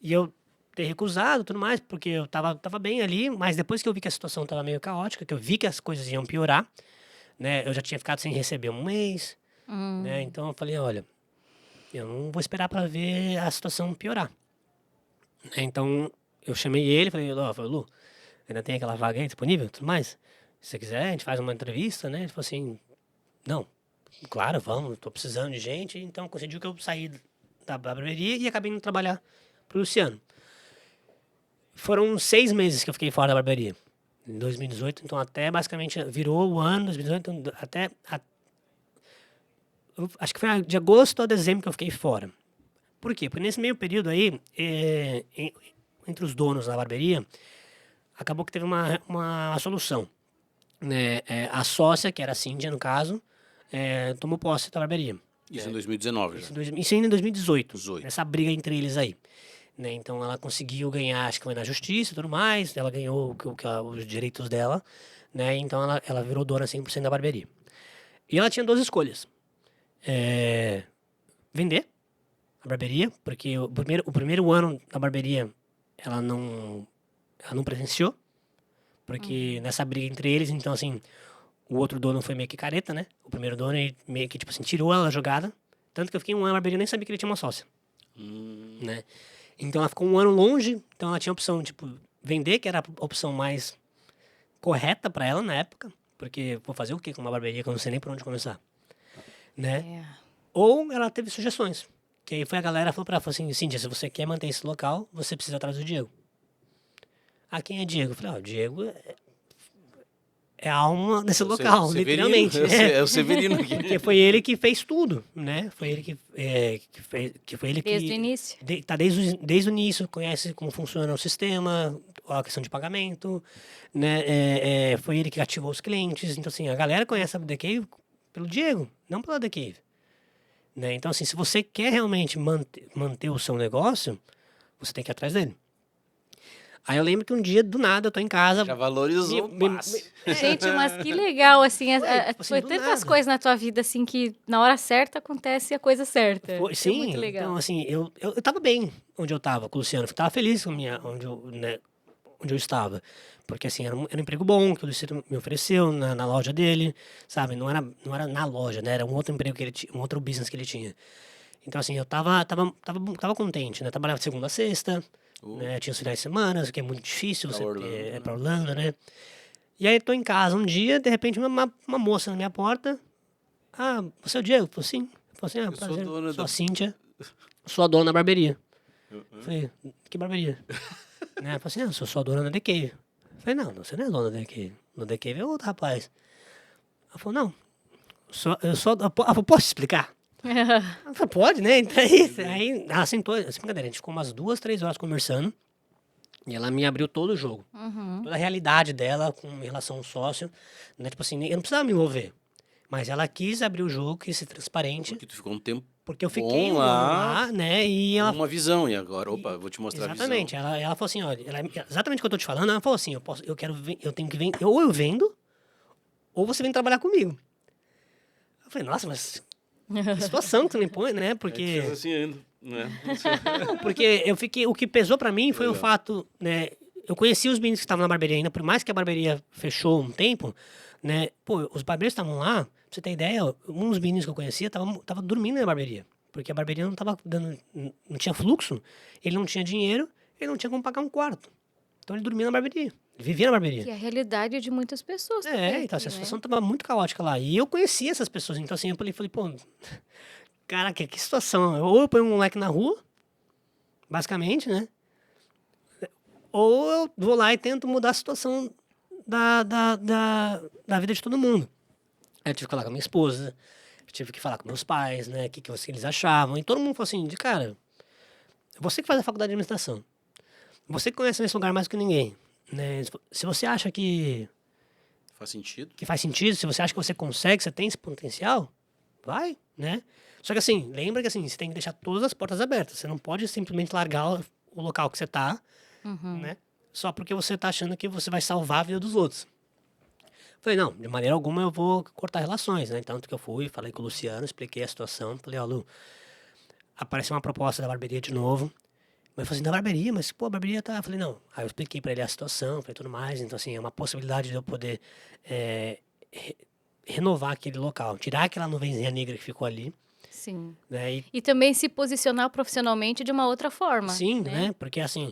e eu ter recusado e tudo mais, porque eu tava bem ali, mas depois que eu vi que a situação tava meio caótica, que eu vi que as coisas iam piorar, né? Eu já tinha ficado sem receber um mês, né? Então eu falei, olha, eu não vou esperar para ver a situação piorar. Então eu chamei ele, falei, Lu, ainda tem aquela vaga aí disponível e tudo mais? Se você quiser, a gente faz uma entrevista, né? Ele falou assim, não, claro, vamos, tô precisando de gente. Então coincidiu que eu saí da barbearia e acabei indo trabalhar pro Luciano. Foram 6 meses que eu fiquei fora da barbearia. Em 2018, então até basicamente virou o ano, 2018, então, acho que foi de agosto a dezembro que eu fiquei fora. Por quê? Porque nesse meio período aí, entre os donos da barbearia, acabou que teve uma solução. Né? A sócia, que era a Cíndia no caso, tomou posse da barbearia. Isso em 2019 já. Isso ainda em 2018. 18. Essa briga entre eles aí. Né? Então ela conseguiu ganhar, acho que foi na justiça e tudo mais, ela ganhou os direitos dela, né? Então ela virou dona 100% da barbearia. E ela tinha 2 escolhas. Vender a barbearia, porque o primeiro ano da barbearia ela não presenciou, porque nessa briga entre eles, então assim, o outro dono foi meio que careta, né? O primeiro dono ele meio que tipo assim, tirou ela da jogada, tanto que eu fiquei um ano na barbearia e nem sabia que ele tinha uma sócia. Né? Então ela ficou um ano longe, então ela tinha a opção, tipo, vender, que era a opção mais correta pra ela na época, porque vou fazer o quê com uma barbearia que eu não sei nem por onde começar, né? Ou ela teve sugestões, que aí foi a galera falou pra ela, falou assim, Cíntia, se você quer manter esse local, você precisa atrás do Diego. Quem é Diego? Eu falei, o Diego é a alma desse local, Severino, literalmente. É o Severino aqui. Porque foi ele que fez tudo, né? Foi ele foi ele que... Desde o início. Tá desde o início, conhece como funciona o sistema, a questão de pagamento, né? Foi ele que ativou os clientes. Então, assim, a galera conhece a The Cave pelo Diego, não pela The Cave. Né? Então, assim, se você quer realmente manter o seu negócio, você tem que ir atrás dele. Aí eu lembro que um dia, do nada, eu tô em casa... Já valorizou o passe. Gente, mas que legal, assim, do foi tantas nada. coisas na tua vida, assim, que na hora certa acontece a coisa certa. Foi, Isso é sim, muito legal. então assim, eu tava bem onde eu tava com o Luciano, eu tava feliz com onde eu estava. Porque assim, era um emprego bom que o Luciano me ofereceu na loja dele, sabe? Não era na loja, né? Era um outro emprego que ele tinha, um outro business que ele tinha. Então assim, eu tava contente, né? Trabalhava de segunda a sexta, né? Tinha os finais de semana, que é muito difícil você ter, pra Orlando, né? E aí tô em casa um dia, de repente uma moça na minha porta, Ah, você é o Diego? Eu falei, sim. Eu falei assim, Eu sou prazer, dona sou a da... Cíntia, sou a dona da barbearia. Eu falei, que barbearia? Né? Eu falei assim, eu sou a dona da The Cave. Eu falei, não, você não é dona da The Cave. No The Cave é outro rapaz. Ela falou, não, posso te explicar? Ela falou, pode, né? Então é isso. Aí ela sentou, assim, brincadeira, a gente ficou umas 2, 3 horas conversando. E ela me abriu todo o jogo. Toda a realidade dela com relação ao sócio. Né? Tipo assim, eu não precisava me envolver. Mas ela quis abrir o jogo, quis ser transparente. Porque tu ficou um tempo Porque eu fiquei bom um ano lá, lá, né? E com ela. uma visão. E agora, opa, vou te mostrar a visão. Exatamente. Ela falou assim, olha, exatamente o que eu tô te falando, ela falou assim, eu quero, eu tenho que vender, ou eu vendo, ou você vem trabalhar comigo. Eu falei, nossa, mas que situação que você me põe, né? Aí tu Porque, fez assim ainda, né? não, porque eu fiquei, o que pesou pra mim foi o Legal. fato, né? Eu conheci os meninos que estavam na barbearia ainda, por mais que a barbearia fechou um tempo, né? Pô, os barbeiros estavam lá, pra você ter ideia, um dos meninos que eu conhecia tava dormindo na barbearia. Porque a barbearia não tava dando, não tinha fluxo, ele não tinha dinheiro, ele não tinha como pagar um quarto. Então ele dormia na barbearia, ele vivia na barbearia. Que é a realidade de muitas pessoas também É, então aqui, essa né? situação tava muito caótica lá. E eu conhecia essas pessoas, então assim, eu falei, pô, caraca, que situação. Ou eu ponho um moleque na rua, basicamente, né? Ou eu vou lá e tento mudar a situação da vida de todo mundo. Aí eu tive que falar com a minha esposa, eu tive que falar com meus pais, né? O que eles achavam. E todo mundo falou assim, de cara, você que faz a faculdade de administração, você que conhece esse lugar mais que ninguém, né? Se você acha Faz sentido? que faz sentido, se você acha que você consegue, você tem esse potencial, vai, né? Só que assim, lembra que assim, você tem que deixar todas as portas abertas. Você não pode simplesmente largar o local que você tá, né? Só porque você tá achando que você vai salvar a vida dos outros. Falei, não, de maneira alguma eu vou cortar relações, né? Tanto que eu fui, falei com o Luciano, expliquei a situação. Falei, ó, Lu, apareceu uma proposta da barbearia de novo. Mas eu falei assim, da barbearia? Mas, pô, a barbearia tá... Eu falei, não. Aí eu expliquei pra ele a situação, falei tudo mais. Então, assim, é uma possibilidade de eu poder renovar aquele local. Tirar aquela nuvenzinha negra que ficou ali, Sim. né? E também se posicionar profissionalmente de uma outra forma, Sim, né? Porque, assim,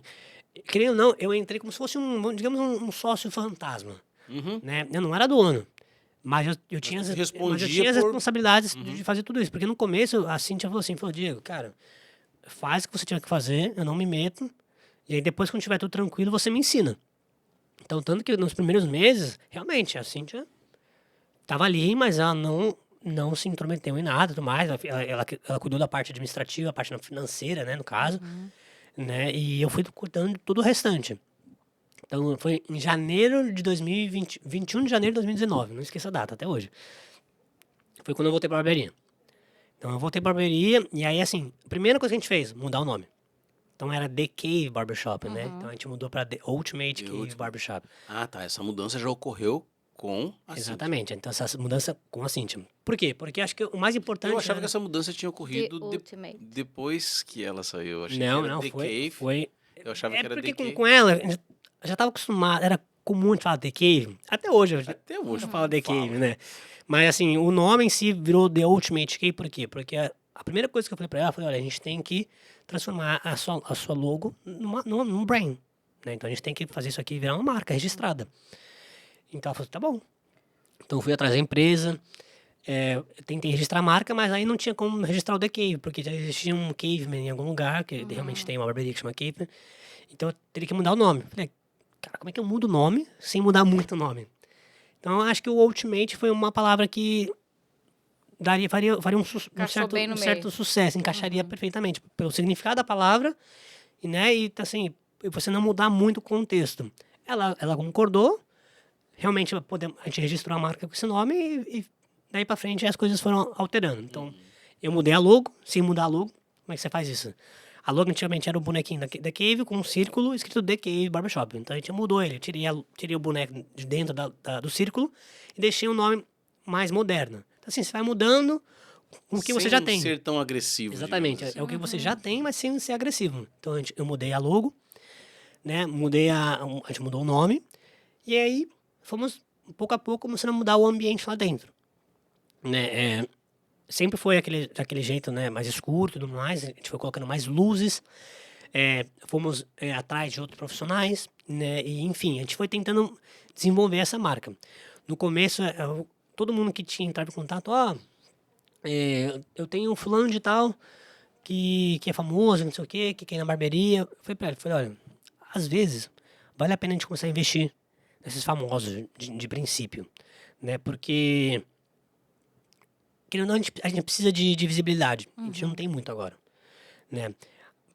querendo ou não, eu entrei como se fosse digamos, um sócio fantasma, Uhum. né? Eu não era dono. Mas eu tinha tu mas eu respondia tinha as por- responsabilidades de fazer tudo isso. Porque no começo, a Cintia falou assim, falou, Diego, cara, faz o que você tiver que fazer, eu não me meto. E aí depois, quando tiver tudo tranquilo, você me ensina. Então, tanto que nos primeiros meses, realmente, a Cintia tava ali, mas ela não se intrometeu em nada, tudo mais. Ela cuidou da parte administrativa, a parte financeira, né, no caso, né? E eu fui cuidando de tudo o restante. Então, foi em janeiro de 2020, 21 de janeiro de 2019, não esqueça a data, até hoje. Foi quando eu voltei pra barbearia. Então, eu voltei pra barbearia, e aí, assim, a primeira coisa que a gente fez, mudar o nome. Então, era The Cave Barbershop, né? Então, a gente mudou pra The Ultimate Cave Barbershop. Ah, tá. Essa mudança já ocorreu com a Cíntia. Exatamente. Então, essa mudança com a Cintia. Por quê? Porque acho que o mais importante... Eu achava era- que essa mudança tinha ocorrido The Ultimate. depois que ela saiu. Eu achei Não, que era não, The foi... Cave. foi... Eu achava É que era porque The Cave. com ela, eu já estava acostumado, era comum a gente falar The Cave. Até hoje, Até hoje eu falo The fala. Cave, né? Mas assim, o nome em si virou The Ultimate Cave, por quê? Porque a primeira coisa que eu falei pra ela, eu falei, olha, a gente tem que transformar a sua logo num brand, né? Então a gente tem que fazer isso aqui virar uma marca registrada. Então ela falou, tá bom. Então eu fui atrás da empresa, eu tentei registrar a marca, mas aí não tinha como registrar o The Cave, porque já existia um Caveman em algum lugar, que realmente tem uma barbearia que chama Caveman. Então eu teria que mudar o nome. Falei, cara, como é que eu mudo o nome sem mudar muito o nome? Então eu acho que o Ultimate foi uma palavra que faria Encaixou bem no certo meio. sucesso, encaixaria perfeitamente pelo significado da palavra, e, né, e assim, você não mudar muito o contexto. Ela concordou, realmente a gente registrou a marca com esse nome e daí pra frente as coisas foram alterando. Então, eu mudei a logo, sem mudar a logo, como é que você faz isso? A logo antigamente era o bonequinho da Cave com um círculo escrito The Cave Barbershop. Então a gente mudou ele, tirei o boneco de dentro do círculo e deixei um nome mais moderno. Então assim, você vai mudando com o que você já tem. Sem ser tão agressivo. Exatamente, digamos assim. é o que você já tem, mas sem ser agressivo. Então eu mudei a logo, né? A gente mudou o nome e aí fomos pouco a pouco começando a mudar o ambiente lá dentro, né? Sempre foi daquele jeito, né, mais escuro e tudo mais, a gente foi colocando mais luzes, fomos atrás de outros profissionais, né, e enfim, a gente foi tentando desenvolver essa marca. No começo, todo mundo que tinha entrado em contato, eu tenho um fulano de tal que é famoso, não sei o quê, que quer ir na barbearia. Eu falei pra ele, olha, às vezes vale a pena a gente começar a investir nesses famosos de princípio, né? Porque, querendo ou não, a gente precisa de visibilidade. A gente não tem muito agora, né?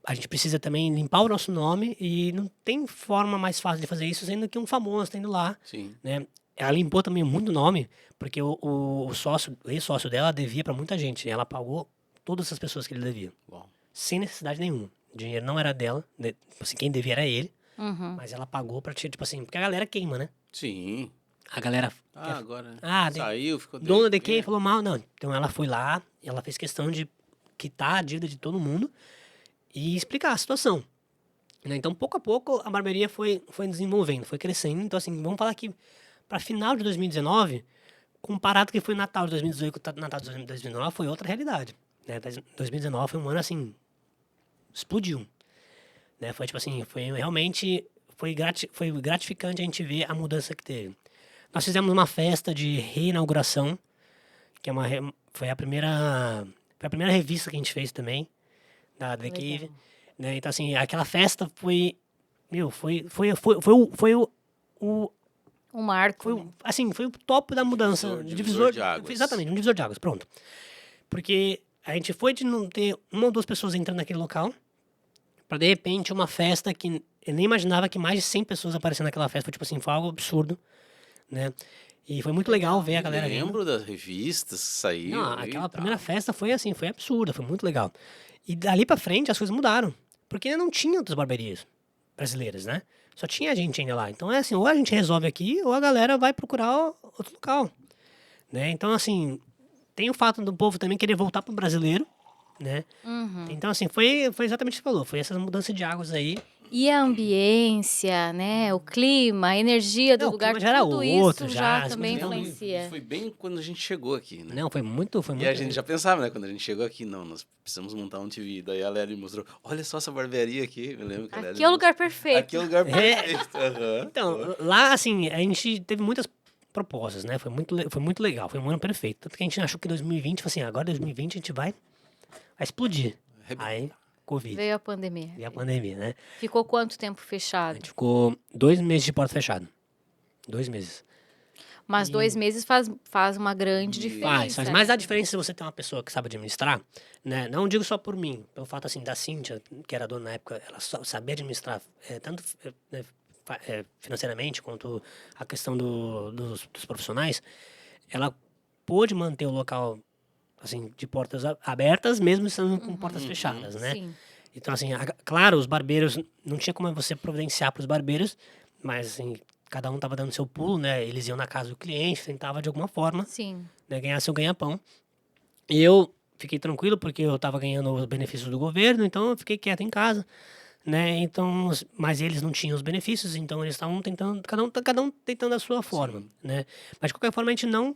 A gente precisa também limpar o nosso nome e não tem forma mais fácil de fazer isso sendo que um famoso tendo lá, Sim. né? Ela limpou também muito o nome, porque o sócio, o ex-sócio dela devia pra muita gente, né? Ela pagou todas essas pessoas que ele devia, Bom. sem necessidade nenhuma. O dinheiro não era dela, né? Tipo assim, quem devia era ele, Uhum. mas ela pagou pra, tipo assim, porque a galera queima, né? Sim. A galera Agora Ah, saiu, ficou dona de quem devendo. falou mal, não. Então ela foi lá, ela fez questão de quitar a dívida de todo mundo e explicar a situação, né? Então, pouco a pouco, a barbearia foi desenvolvendo, foi crescendo. Então, assim, vamos falar que para final de 2019, comparado com que foi Natal de 2018 com Natal de 2019, foi outra realidade, né? 2019 foi um ano, assim, explodiu, né? Foi, tipo assim, foi realmente, foi gratificante a gente ver a mudança que teve. Nós fizemos uma festa de reinauguração, que é foi a primeira revista que a gente fez também, da The Legal. Cave, né? Então, assim, aquela festa foi, meu, o Um marco, foi, né? assim, foi o top da mudança. Divisor de águas. Exatamente, um divisor de águas, pronto. Porque a gente foi de não ter uma ou duas pessoas entrando naquele local, pra de repente uma festa que eu nem imaginava que mais de 100 pessoas aparecendo naquela festa. Foi tipo assim, foi algo absurdo, né? E foi muito legal ver a galera vindo. Lembro das revistas que saíram. Não, e aquela tal. primeira festa foi assim, foi absurda, foi muito legal. E dali pra frente as coisas mudaram. Porque ainda não tinha outras barbearias brasileiras, né? Só tinha a gente ainda lá. Então é assim, ou a gente resolve aqui, ou a galera vai procurar outro local, né? Então, assim, tem o fato do povo também querer voltar pro brasileiro, né? Uhum. Então, assim, foi exatamente o que você falou. Foi essa mudança de águas aí. E a ambiência, né? O clima, a energia do Não, o lugar, clima já era tudo outro, isso já, já as também coisas Não, influencia. foi bem quando a gente chegou aqui, né? Não, foi muito. E a gente já pensava, né? Quando a gente chegou aqui, não, nós precisamos montar um TV. Daí a Lélia mostrou, olha só essa barbearia aqui. Eu lembro que a Lélia Aqui é o lugar mostrou. perfeito. Aqui é o lugar perfeito. Aham. Então, lá, assim, a gente teve muitas propostas, né? Foi muito legal, foi um ano perfeito. Tanto que a gente achou que 2020, tipo assim, agora 2020 a gente vai explodir. Aí, Covid. Veio a pandemia. E a pandemia, né? Ficou quanto tempo A fechado? gente ficou 2 meses de porta fechada. 2 meses. Mas 2 meses faz uma grande diferença. Faz. Mas a diferença se você tem uma pessoa que sabe administrar, né? Não digo só por mim, pelo fato, assim, da Cíntia, que era dona na época, ela sabia administrar tanto né, financeiramente quanto a questão dos profissionais, ela pôde manter o local, assim, de portas abertas, mesmo estando com portas fechadas, né? Sim. Então, assim, claro, os barbeiros, não tinha como você providenciar para os barbeiros, mas, assim, cada um tava dando seu pulo, né? Eles iam na casa do cliente, tentava de alguma forma, Sim. né, ganhar seu ganha-pão. E eu fiquei tranquilo porque eu tava ganhando os benefícios do governo, então eu fiquei quieto em casa, né? Então, mas eles não tinham os benefícios, então eles estavam tentando, cada um tentando a sua forma, né? Mas de qualquer forma a gente não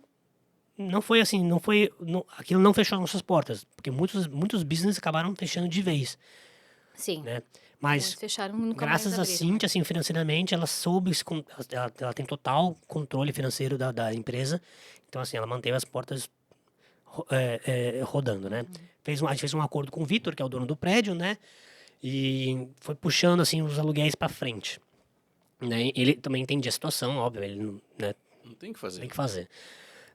foi assim, aquilo não fechou nossas portas, porque muitos business acabaram fechando de vez, Sim. né? Muitos Mas fecharam, nunca graças mais a abriram. Cintia, assim, financeiramente, ela soube, ela tem total controle financeiro da empresa. Então, assim, ela manteve as portas rodando, né? A gente fez um acordo com o Vitor, que é o dono do prédio, né? E foi puxando, assim, os aluguéis para frente. Né? Ele também entendia a situação, óbvio, ele não, né, Não tem o que fazer. tem que fazer.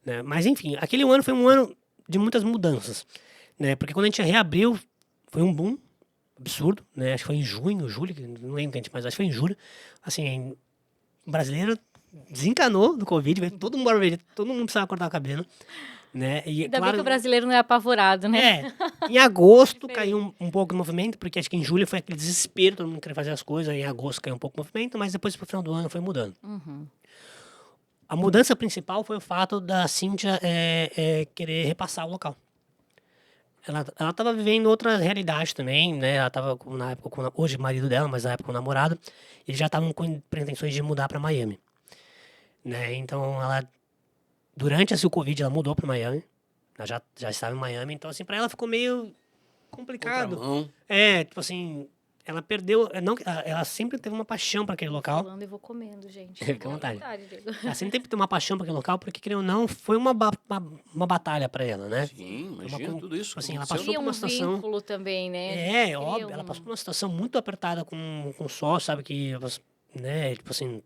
Né? Mas, enfim, aquele ano foi um ano de muitas mudanças. Né? Porque quando a gente reabriu, foi um boom absurdo, né? Acho que foi em junho, julho, não lembro quente, mas acho que foi em julho. Assim, o brasileiro desencanou do Covid, veio todo mundo barbeiro, todo mundo precisava cortar o cabelo, né? E, Ainda bem claro, que o brasileiro não é apavorado, né? em agosto caiu um pouco o movimento, porque acho que em julho foi aquele desespero, todo mundo queria fazer as coisas, em agosto caiu um pouco o movimento, mas depois pro final do ano foi mudando. A mudança principal foi o fato da Cíntia querer repassar o local. Ela estava vivendo outra realidade também, né? Ela estava na época hoje marido dela, mas na época com o namorado, eles já estavam com pretensões de mudar para Miami, né? Então ela durante o Covid ela mudou para Miami. Ela já estava em Miami, então assim para ela ficou meio complicado. Contramão. Tipo assim, ela perdeu, não, ela sempre teve uma paixão para aquele local. Falando, eu vou comendo, gente. Fica à Boa vontade. Diego. Ela sempre teve uma paixão para aquele local, porque, querendo ou não, foi uma batalha para ela, né? Sim, Foi imagina tudo isso. assim, ela aconteceu. passou Cria por um uma situação... vínculo também, né? É, Cria óbvio, ela um- passou por uma situação muito apertada com o sócio, sabe, que, né, tipo assim,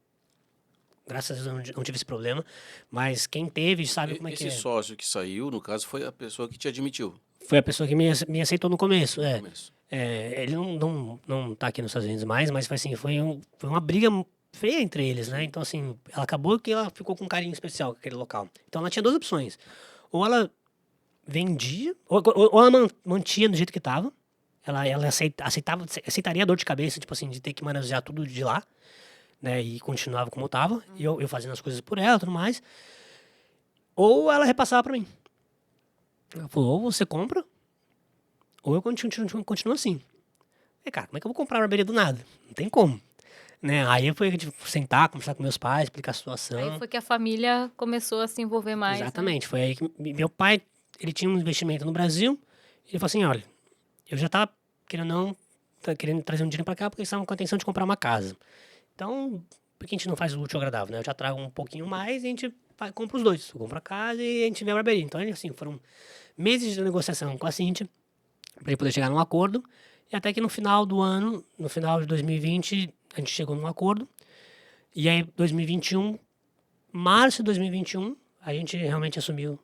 graças a Deus eu não tive esse problema, mas quem teve sabe como é que Esse é. sócio que saiu, no caso, foi a pessoa que te admitiu Foi a pessoa que me aceitou no começo, no é. começo. Ele não tá aqui nos Estados Unidos mais, mas foi assim, foi uma briga feia entre eles, né? Então, assim, ela acabou que ela ficou com um carinho especial com aquele local. Então, ela tinha duas opções. Ou ela vendia, ou ela mantinha do jeito que estava. Ela aceitaria a dor de cabeça, tipo assim, de ter que manusear tudo de lá, né? E continuava como estava, e eu fazendo as coisas por ela e tudo mais. Ou ela repassava para mim. Ela falou, ou você compra, ou eu continuo assim. E, cara, como é que eu vou comprar uma barbearia do nada? Não tem como. Né? Aí eu fui tipo, sentar, conversar com meus pais, explicar a situação. Aí foi que a família começou a se envolver mais. né? Exatamente. Foi aí que meu pai, ele tinha um investimento no Brasil. Ele falou assim, olha, eu já tava querendo trazer um dinheiro pra cá porque eles estavam com a intenção de comprar uma casa. Então, por que a gente não faz o útil ao agradável, né? Eu já trago um pouquinho mais e a gente compra os dois. Eu compro a casa e a gente vê a barbearia. Então, assim, foram meses de negociação com a Cíntia pra gente poder chegar num acordo. E até que no final do ano, no final de 2020, a gente chegou num acordo. E aí, 2021, março de 2021, a gente realmente assumiu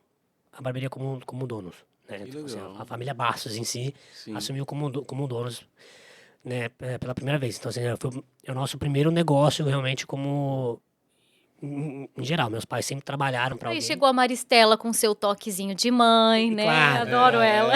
a barbearia como donos. Né? Que Tipo assim, legal. a família Bastos em si Sim. assumiu como donos, né, pela primeira vez. Então, assim, foi o nosso primeiro negócio realmente como... Em geral, meus pais sempre trabalharam para Aí alguém. chegou a Maristela com seu toquezinho de mãe, né? Claro. Adoro ela.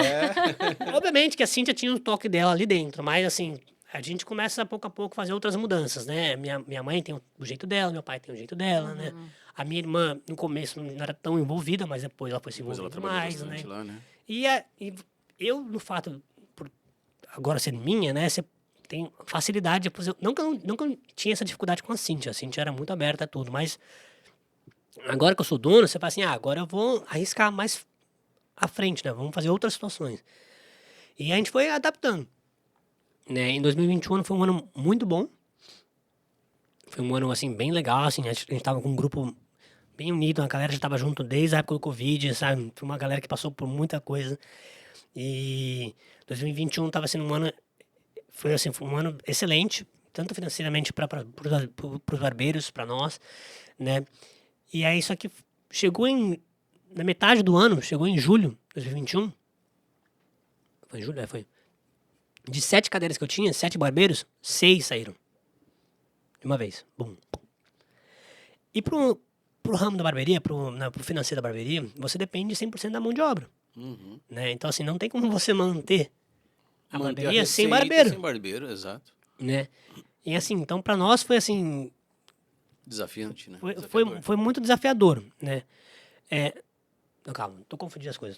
Obviamente que a Cíntia tinha o toque dela ali dentro, mas assim, a gente começa a pouco fazer outras mudanças, né? Minha mãe tem o jeito dela, meu pai tem o jeito dela, né? A minha irmã, no começo, não era tão envolvida, mas depois ela foi se Depois ela envolvendo trabalhou mais, né? bastante lá, né? E eu, no fato, por agora sendo minha, né? Você tem facilidade. Não que eu tinha essa dificuldade com a Cíntia era muito aberta a tudo, mas agora que eu sou dono, você fala assim, agora eu vou arriscar mais à frente, né? Vamos fazer outras situações. E a gente foi adaptando. Né? Em 2021 foi um ano muito bom. Foi um ano, assim, bem legal, assim, a gente tava com um grupo bem unido, a galera já tava junto desde a época do Covid, sabe? Foi uma galera que passou por muita coisa. E 2021 tava sendo um ano, foi um ano excelente, tanto financeiramente para os barbeiros, para nós, né? E aí, só que chegou na metade do ano, chegou em julho de 2021, foi em julho? Foi. De 7 cadeiras que eu tinha, 7 barbeiros, 6 saíram. De uma vez. Bum. E pro ramo da barbearia, pro financeiro da barbearia, você depende 100% da mão de obra. Uhum. Né? Então, assim, não tem como você manter a Manter barbearia sem receita barbeiro. Sem barbeiro, exato. Né? E assim, então pra nós foi assim, Desafiante, né? foi Desafiador. muito desafiador, né? Não, calma, tô confundindo as coisas,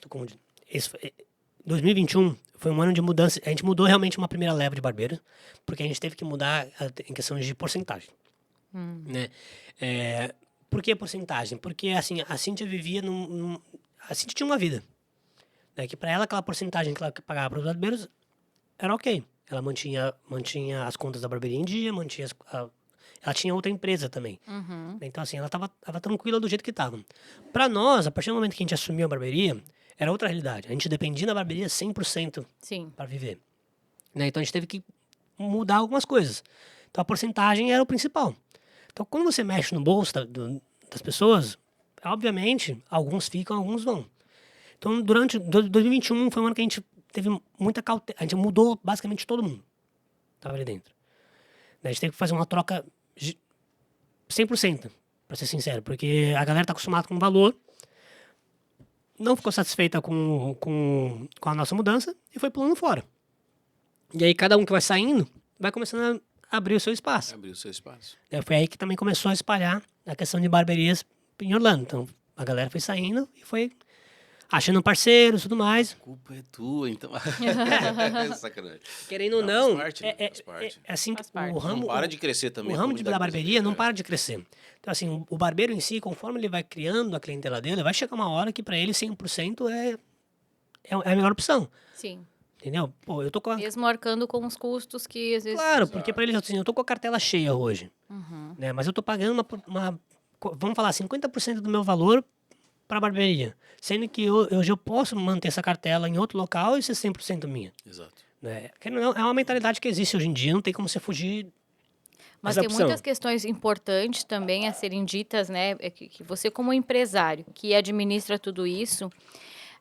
2021 foi um ano de mudança, a gente mudou realmente uma primeira leva de barbeiros, porque a gente teve que mudar em questões de porcentagem, né? Por que porcentagem? Porque assim, a Cíntia vivia a Cíntia tinha uma vida, né? Que para ela aquela porcentagem que ela pagava para os barbeiros era ok. Ela mantinha as contas da barbearia em dia, ela tinha outra empresa também. Então, assim, ela tava tranquila do jeito que tava. Pra nós, a partir do momento que a gente assumiu a barbearia, era outra realidade. A gente dependia da barbearia 100% Sim. para viver. Né? Então, a gente teve que mudar algumas coisas. Então, a porcentagem era o principal. Então, quando você mexe no bolso das pessoas, obviamente, alguns ficam, alguns vão. Então, durante 2021 foi um ano que a gente teve muita cautela. A gente mudou basicamente todo mundo. Tava ali dentro. A gente teve que fazer uma troca 100%, pra ser sincero. Porque a galera tá acostumada com o valor, não ficou satisfeita com a nossa mudança e foi pulando fora. E aí cada um que vai saindo, vai começando a abrir o seu espaço. Abrir o seu espaço. Foi aí que também começou a espalhar a questão de barbearias em Orlando. Então, a galera foi saindo e foi achando parceiros e tudo mais. A culpa é tua, então. Sacanagem. Querendo ou não, faz parte, né? Faz parte. assim, Faz parte. o ramo... Não para de crescer também. O a ramo comunidade da barbearia não brasileira. para de crescer. Então, assim, o barbeiro em si, conforme ele vai criando a clientela dele, vai chegar uma hora que para ele 100% é a melhor opção. Sim. Entendeu? Pô, eu tô com a... Mesmo arcando com os custos que às vezes... Claro, porque para eles, assim, eu tô com a cartela cheia hoje, Uhum. né? Mas eu tô pagando vamos falar, 50% do meu valor para barbearia. Sendo que hoje eu posso manter essa cartela em outro local e ser 100% minha. Exato. Né? É uma mentalidade que existe hoje em dia, não tem como você fugir Mas dessa tem opção. muitas questões importantes também a serem ditas, né? Que você, como empresário que administra tudo isso,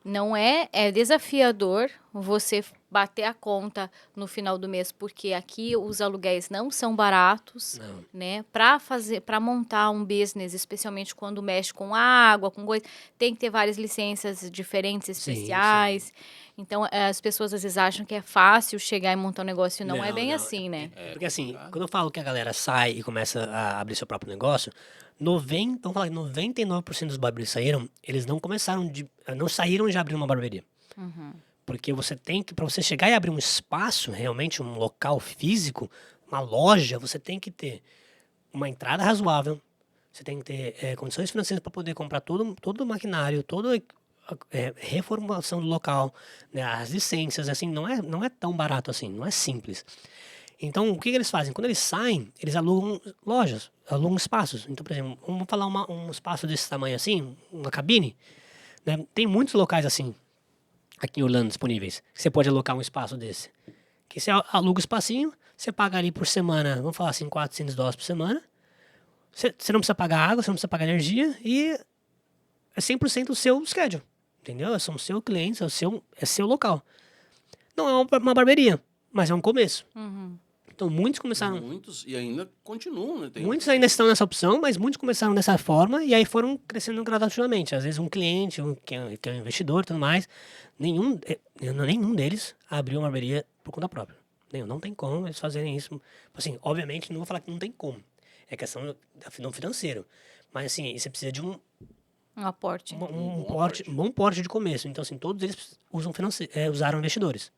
não é desafiador você bater a conta no final do mês, porque aqui os aluguéis não são baratos, Não. né? Para montar um business, especialmente quando mexe com água, com coisa, tem que ter várias licenças diferentes, Sim, especiais. Então, as pessoas às vezes acham que é fácil chegar e montar um negócio, e não é bem Não. assim, né? Porque assim, complicado. quando eu falo que a galera sai e começa a abrir seu próprio negócio, vamos falar que 99% dos barbeiros saíram, eles não saíram de abrir uma barbearia. Uhum. Porque você tem que, para você chegar e abrir um espaço, realmente um local físico, uma loja, você tem que ter uma entrada razoável, você tem que ter condições financeiras para poder comprar todo o maquinário, toda reformulação do local, né, as licenças, assim, não é tão barato assim, não é simples. Então, o que eles fazem? Quando eles saem, eles alugam lojas, alugam espaços. Então, por exemplo, vamos falar um espaço desse tamanho assim, uma cabine, né? Tem muitos locais assim, aqui em Orlando, disponíveis, que você pode alocar um espaço desse. Que você aluga o espacinho, você paga ali por semana, vamos falar assim, $400 por semana. Você não precisa pagar água, você não precisa pagar energia e é 100% o seu schedule, entendeu? São seus clientes, é seu local. Não é uma barbearia, mas é um começo. Uhum. Então, muitos começaram... Muitos, e ainda continuam, né? Muitos ainda estão nessa opção, mas muitos começaram dessa forma e aí foram crescendo gradativamente. Às vezes um cliente, que é um investidor e tudo mais, nenhum deles abriu uma barbearia por conta própria. Não tem como eles fazerem isso. Assim, obviamente, não vou falar que não tem como. É questão não financeiro. Mas assim, você precisa de um aporte. bom porte de começo. Então, assim, todos eles usaram investidores.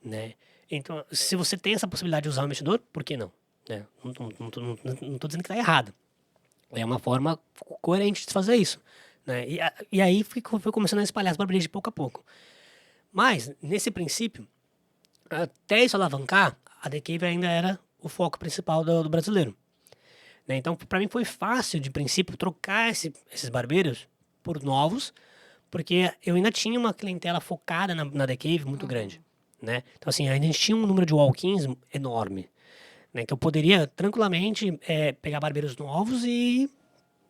Né? Então, se você tem essa possibilidade de usar um investidor, por que não? Né? Não estou dizendo que está errado. É uma forma coerente de fazer isso. Né? E aí foi começando a espalhar as barbearias de pouco a pouco. Mas, nesse princípio, até isso alavancar, a The Cave ainda era o foco principal do brasileiro. Né? Então, para mim foi fácil, de princípio, trocar esses barbeiros por novos, porque eu ainda tinha uma clientela focada na The Cave muito grande. Né? Então, assim, a gente tinha um número de walk-ins enorme. Né? Então, eu poderia tranquilamente pegar barbeiros novos e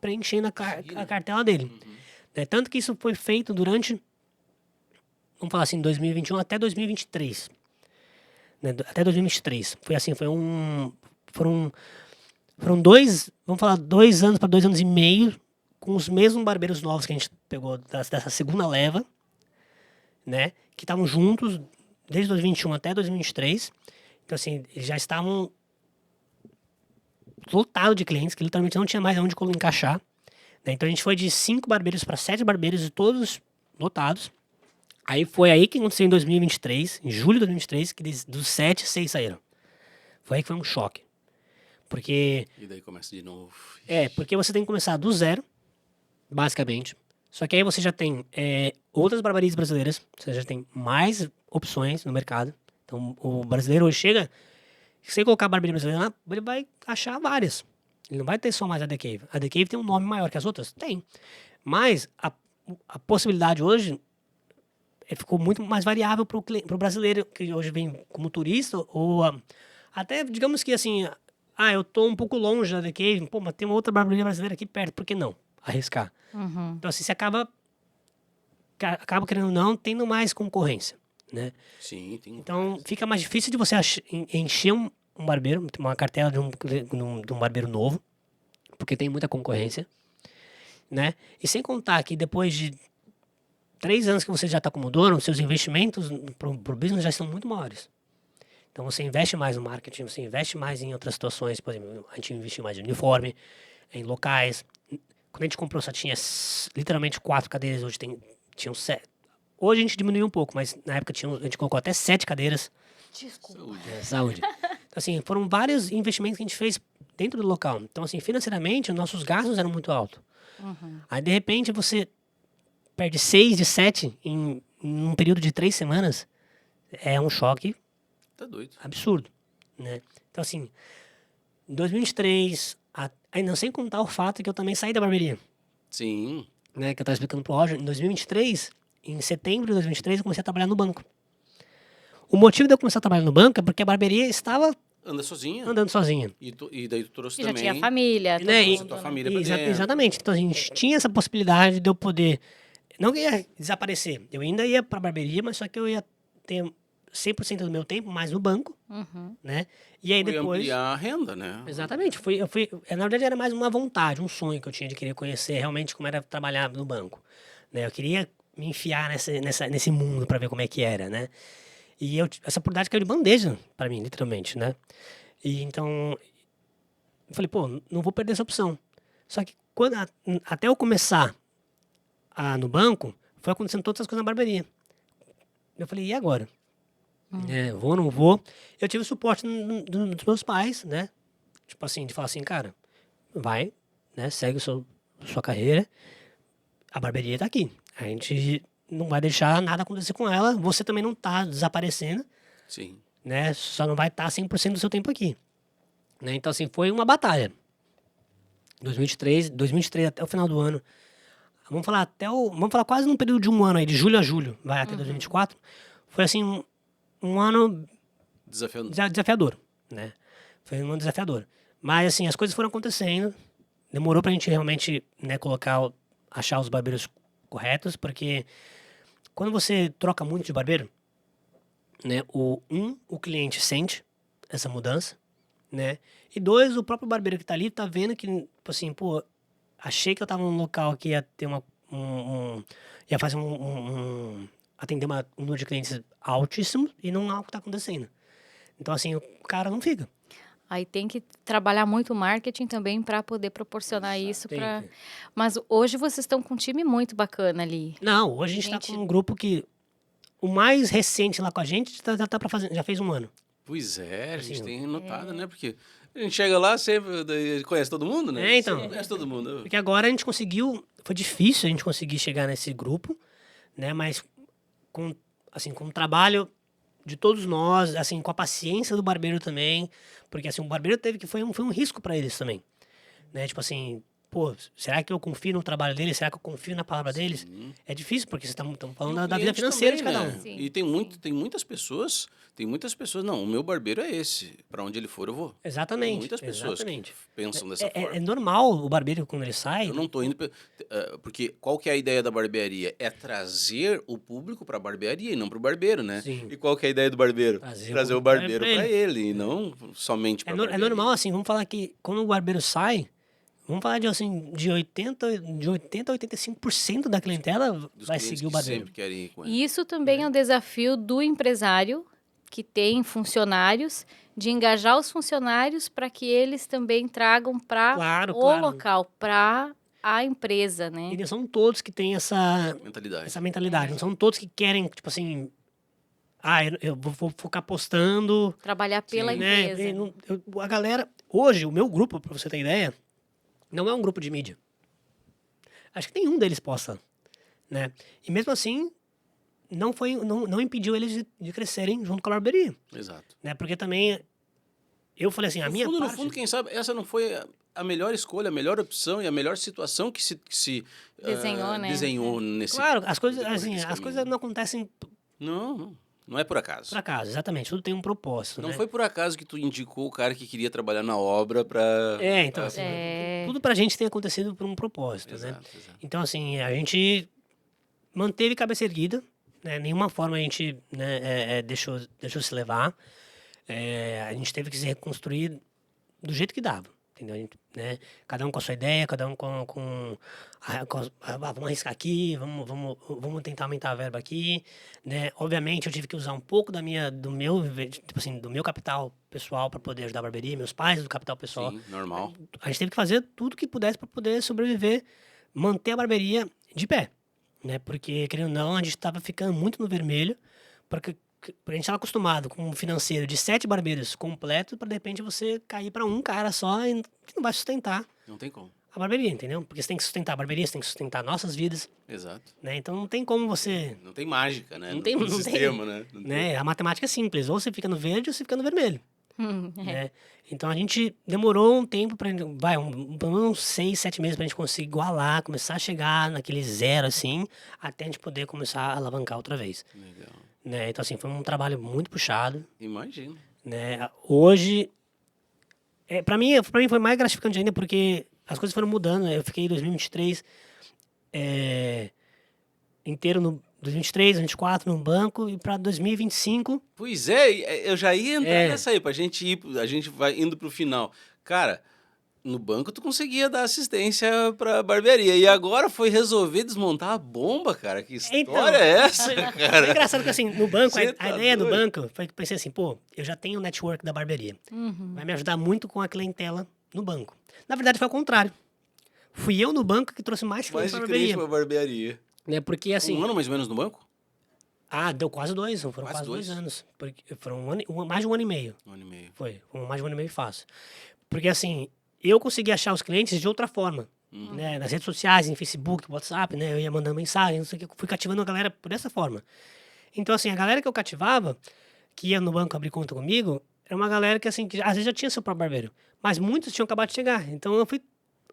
preencher a cartela dele. Né? Tanto que isso foi feito durante, vamos falar assim, 2021 até 2023. Né? Até 2023. Foi assim, foram 2 anos para 2 anos e meio com os mesmos barbeiros novos que a gente pegou dessa segunda leva, né? Que estavam juntos desde 2021 até 2023. Então, assim, eles já estavam lotados de clientes, que literalmente não tinha mais onde encaixar. Né? Então, a gente foi de 5 barbeiros para 7 barbeiros, e todos lotados. Aí foi aí que aconteceu em 2023, em julho de 2023, que dos 7, 6 saíram. Foi aí que foi um choque. Porque... E daí começa de novo. Porque você tem que começar do zero, basicamente. Só que aí você já tem outras barbarias brasileiras, você já tem mais opções no mercado. Então, o brasileiro hoje chega, se você colocar a barbearia brasileira lá, ele vai achar várias. Ele não vai ter só mais a The Cave. A The Cave tem um nome maior que as outras? Tem. Mas a possibilidade hoje ficou muito mais variável para o brasileiro, que hoje vem como turista, ou até, digamos que assim, eu tô um pouco longe da The Cave, mas tem uma outra barbearia brasileira aqui perto, por que não arriscar? Uhum. Então, assim, você acaba querendo ou não, tendo mais concorrência, né? Sim, tem. Então, fica mais difícil de você encher um barbeiro, uma cartela de um barbeiro novo, porque tem muita concorrência, né? E sem contar que depois de 3 anos que você já está como dono, seus investimentos para o business já são muito maiores. Então, você investe mais no marketing, você investe mais em outras situações, por exemplo, a gente investiu mais em uniforme, em locais. Quando a gente comprou, só tinha literalmente 4 cadeiras, hoje tinham 7. Hoje a gente diminuiu um pouco, mas na época a gente colocou até 7 cadeiras. Desculpa. Saúde. Então, assim, foram vários investimentos que a gente fez dentro do local. Então, assim, financeiramente, os nossos gastos eram muito altos. Uhum. Aí, de repente, você perde 6 de 7 em um período de 3 semanas. é um choque Tá doido. absurdo, né? Então, assim, em 2023, ainda sem contar o fato que eu também saí da barbearia, Sim. né? Que eu estava explicando pro Roger, em 2023, em setembro de 2023, eu comecei a trabalhar no banco. O motivo de eu começar a trabalhar no banco é porque a barbearia estava Anda sozinha. andando sozinha. E daí tu trouxe E já tinha também. família, todo Né, Trouxe mundo, tua né? família pra dentro. Exatamente. Então a gente tinha essa possibilidade de eu poder. Não que ia desaparecer. Eu ainda ia pra barbearia, mas só que eu ia ter 100% do meu tempo mais no banco, Uhum. né? E aí Foi depois. ampliar a renda, né? Exatamente. Na verdade, era mais uma vontade, um sonho que eu tinha de querer conhecer realmente como era trabalhar no banco. Né? Eu queria me enfiar nesse mundo para ver como é que era, né? E essa oportunidade caiu de bandeja para mim, literalmente, né? E então, eu falei, pô, não vou perder essa opção. Só que até eu começar no banco, foi acontecendo todas as coisas na barbearia. Eu falei, e agora? Vou, não vou? Eu tive o suporte dos meus pais, né? Tipo assim, de falar assim, cara, vai, né? Segue sua carreira. A barbearia tá aqui. A gente não vai deixar nada acontecer com ela. Você também não tá desaparecendo, Sim. né? Só não vai estar 100% do seu tempo aqui. Né? Então, assim, foi uma batalha. 2023 até o final do ano. Vamos falar quase num período de um ano aí, de julho a julho, vai até 2024. Foi assim, um ano Desafiando. desafiador, né? Foi um ano desafiador. Mas assim, as coisas foram acontecendo. Demorou pra gente realmente, né, achar os barbeiros corretos, porque quando você troca muito de barbeiro, né, o cliente sente essa mudança, né? E dois, o próprio barbeiro que tá ali tá vendo que, tipo assim, pô, achei que eu tava num local que ia ter ia fazer atender um número de clientes altíssimo e não é o que tá acontecendo. Então, assim, o cara não fica. Aí tem que trabalhar muito o marketing também para poder proporcionar isso Tem para. que- Mas hoje vocês estão com um time muito bacana ali. Não, hoje a gente tá com um grupo que o mais recente lá com a gente tá para fazer, já fez um ano. Pois é, a gente Assim, tem notado, né? Porque a gente chega lá, sempre daí conhece todo mundo, né? Então. Sempre conhece todo mundo. Porque agora a gente conseguiu, foi difícil a gente conseguir chegar nesse grupo, né? Mas com o trabalho de todos nós, assim, com a paciência do barbeiro também, porque assim, o barbeiro foi um risco para eles também, né? Tipo assim, pô, será que eu confio no trabalho deles? Será que eu confio na palavra deles? É difícil, porque vocês estão E falando o da vida cliente financeira de também, cada né? um. Sim, E tem muitas pessoas, não, o meu barbeiro é esse. Pra onde ele for, eu vou. Tem Exatamente. muitas pessoas Exatamente. que pensam dessa forma. É normal o barbeiro, quando ele sai. Eu não tô indo. Porque qual que é a ideia da barbearia? É trazer o público pra barbearia e não pro barbeiro, né? Sim. E qual que é a ideia do barbeiro? Trazer o o barbeiro pra pra ele, e não somente pra É barbearia. normal, assim, vamos falar que quando o barbeiro sai, vamos falar de, assim, de 80 a 85% da clientela Dos vai clientes seguir o que barbeiro. sempre querem ir com ele. E isso também é um desafio do empresário que tem funcionários, de engajar os funcionários para que eles também tragam para Claro, o claro. local, para a empresa, né? E não são todos que têm essa Mentalidade. mentalidade. Não são todos que querem, tipo assim, eu vou ficar postando, Trabalhar pela Sim. né? empresa. A galera, hoje, o meu grupo, pra você ter ideia, não é um grupo de mídia. Acho que nenhum deles posta, né? E mesmo assim, não impediu eles de crescerem junto com a barbearia, Exato. né? Porque também eu falei assim, a minha No parte... fundo, quem sabe, essa não foi a melhor escolha, a melhor opção e a melhor situação que se Desenhou, né? desenhou nesse Claro, as coisas, decorrer assim, desse as caminho. coisas não acontecem Não é por acaso. por acaso, exatamente. Tudo tem um propósito, Não né? foi por acaso que tu indicou o cara que queria trabalhar na obra pra... Então, assim, É. tudo pra gente tem acontecido por um propósito, né? Exato, exato. Então, assim, a gente manteve cabeça erguida, né? Nenhuma forma a gente, né, deixou se levar. A gente teve que se reconstruir do jeito que dava, entendeu? Né? Cada um com a sua ideia, cada um vamos arriscar aqui, vamos tentar aumentar a verba aqui, né? Obviamente eu tive que usar um pouco tipo assim, do meu capital pessoal para poder ajudar a barbearia, meus pais do capital pessoal. Sim, normal. A gente teve que fazer tudo que pudesse para poder sobreviver, manter a barbearia de pé, né? Porque, querendo ou não, a gente estava ficando muito no vermelho, porque a gente estava acostumado com um financeiro de 7 barbeiros completo, para de repente você cair para um cara só e que não vai sustentar Não tem como. a barbearia, entendeu? Porque você tem que sustentar a barbearia, você tem que sustentar nossas vidas, Exato. né? Então não tem como você, Não tem mágica, né? Não tem- não tem, sistema, né? Não tem. né? A matemática é simples, ou você fica no verde ou você fica no vermelho, É. né? Então a gente demorou um tempo para, pelo menos uns 6, 7 meses pra gente conseguir igualar, começar a chegar naquele zero assim, até a gente poder começar a alavancar outra vez, Legal. né? Então assim, foi um trabalho muito puxado, Imagino. né? Hoje, para mim foi mais gratificante ainda porque as coisas foram mudando, né? Eu fiquei em 2023 inteiro no 2023, 2024 no banco e para 2025 Pois é, eu já ia entrar É. nessa aí, pra gente ir, a gente vai indo pro final. Cara, no banco tu conseguia dar assistência pra barbearia, e agora foi resolver desmontar a bomba, cara. Que história Então, é essa, foi cara? engraçado que assim, no banco, Cê a tá ideia do doido? banco foi que eu pensei assim, pô, eu já tenho o network da barbearia. Vai me ajudar muito com a clientela no banco. Na verdade, foi ao contrário. Fui eu no banco que trouxe mais clientes Mais pra de cliente barbearia. pra barbearia. Né? Porque assim, Um ano mais ou menos no banco? deu quase 2, foram Quase quase 2 dois? anos. Porque foram mais de um ano e meio. Um ano e meio. Foi mais de um ano e meio fácil. Porque assim, eu consegui achar os clientes de outra forma. Né? Nas redes sociais, em Facebook, WhatsApp, né? Eu ia mandando mensagem, não sei o que. Fui cativando a galera por dessa forma. Então, assim, a galera que eu cativava, que ia no banco abrir conta comigo, era uma galera que, assim, que às vezes já tinha seu próprio barbeiro. Mas muitos tinham acabado de chegar. Então, eu fui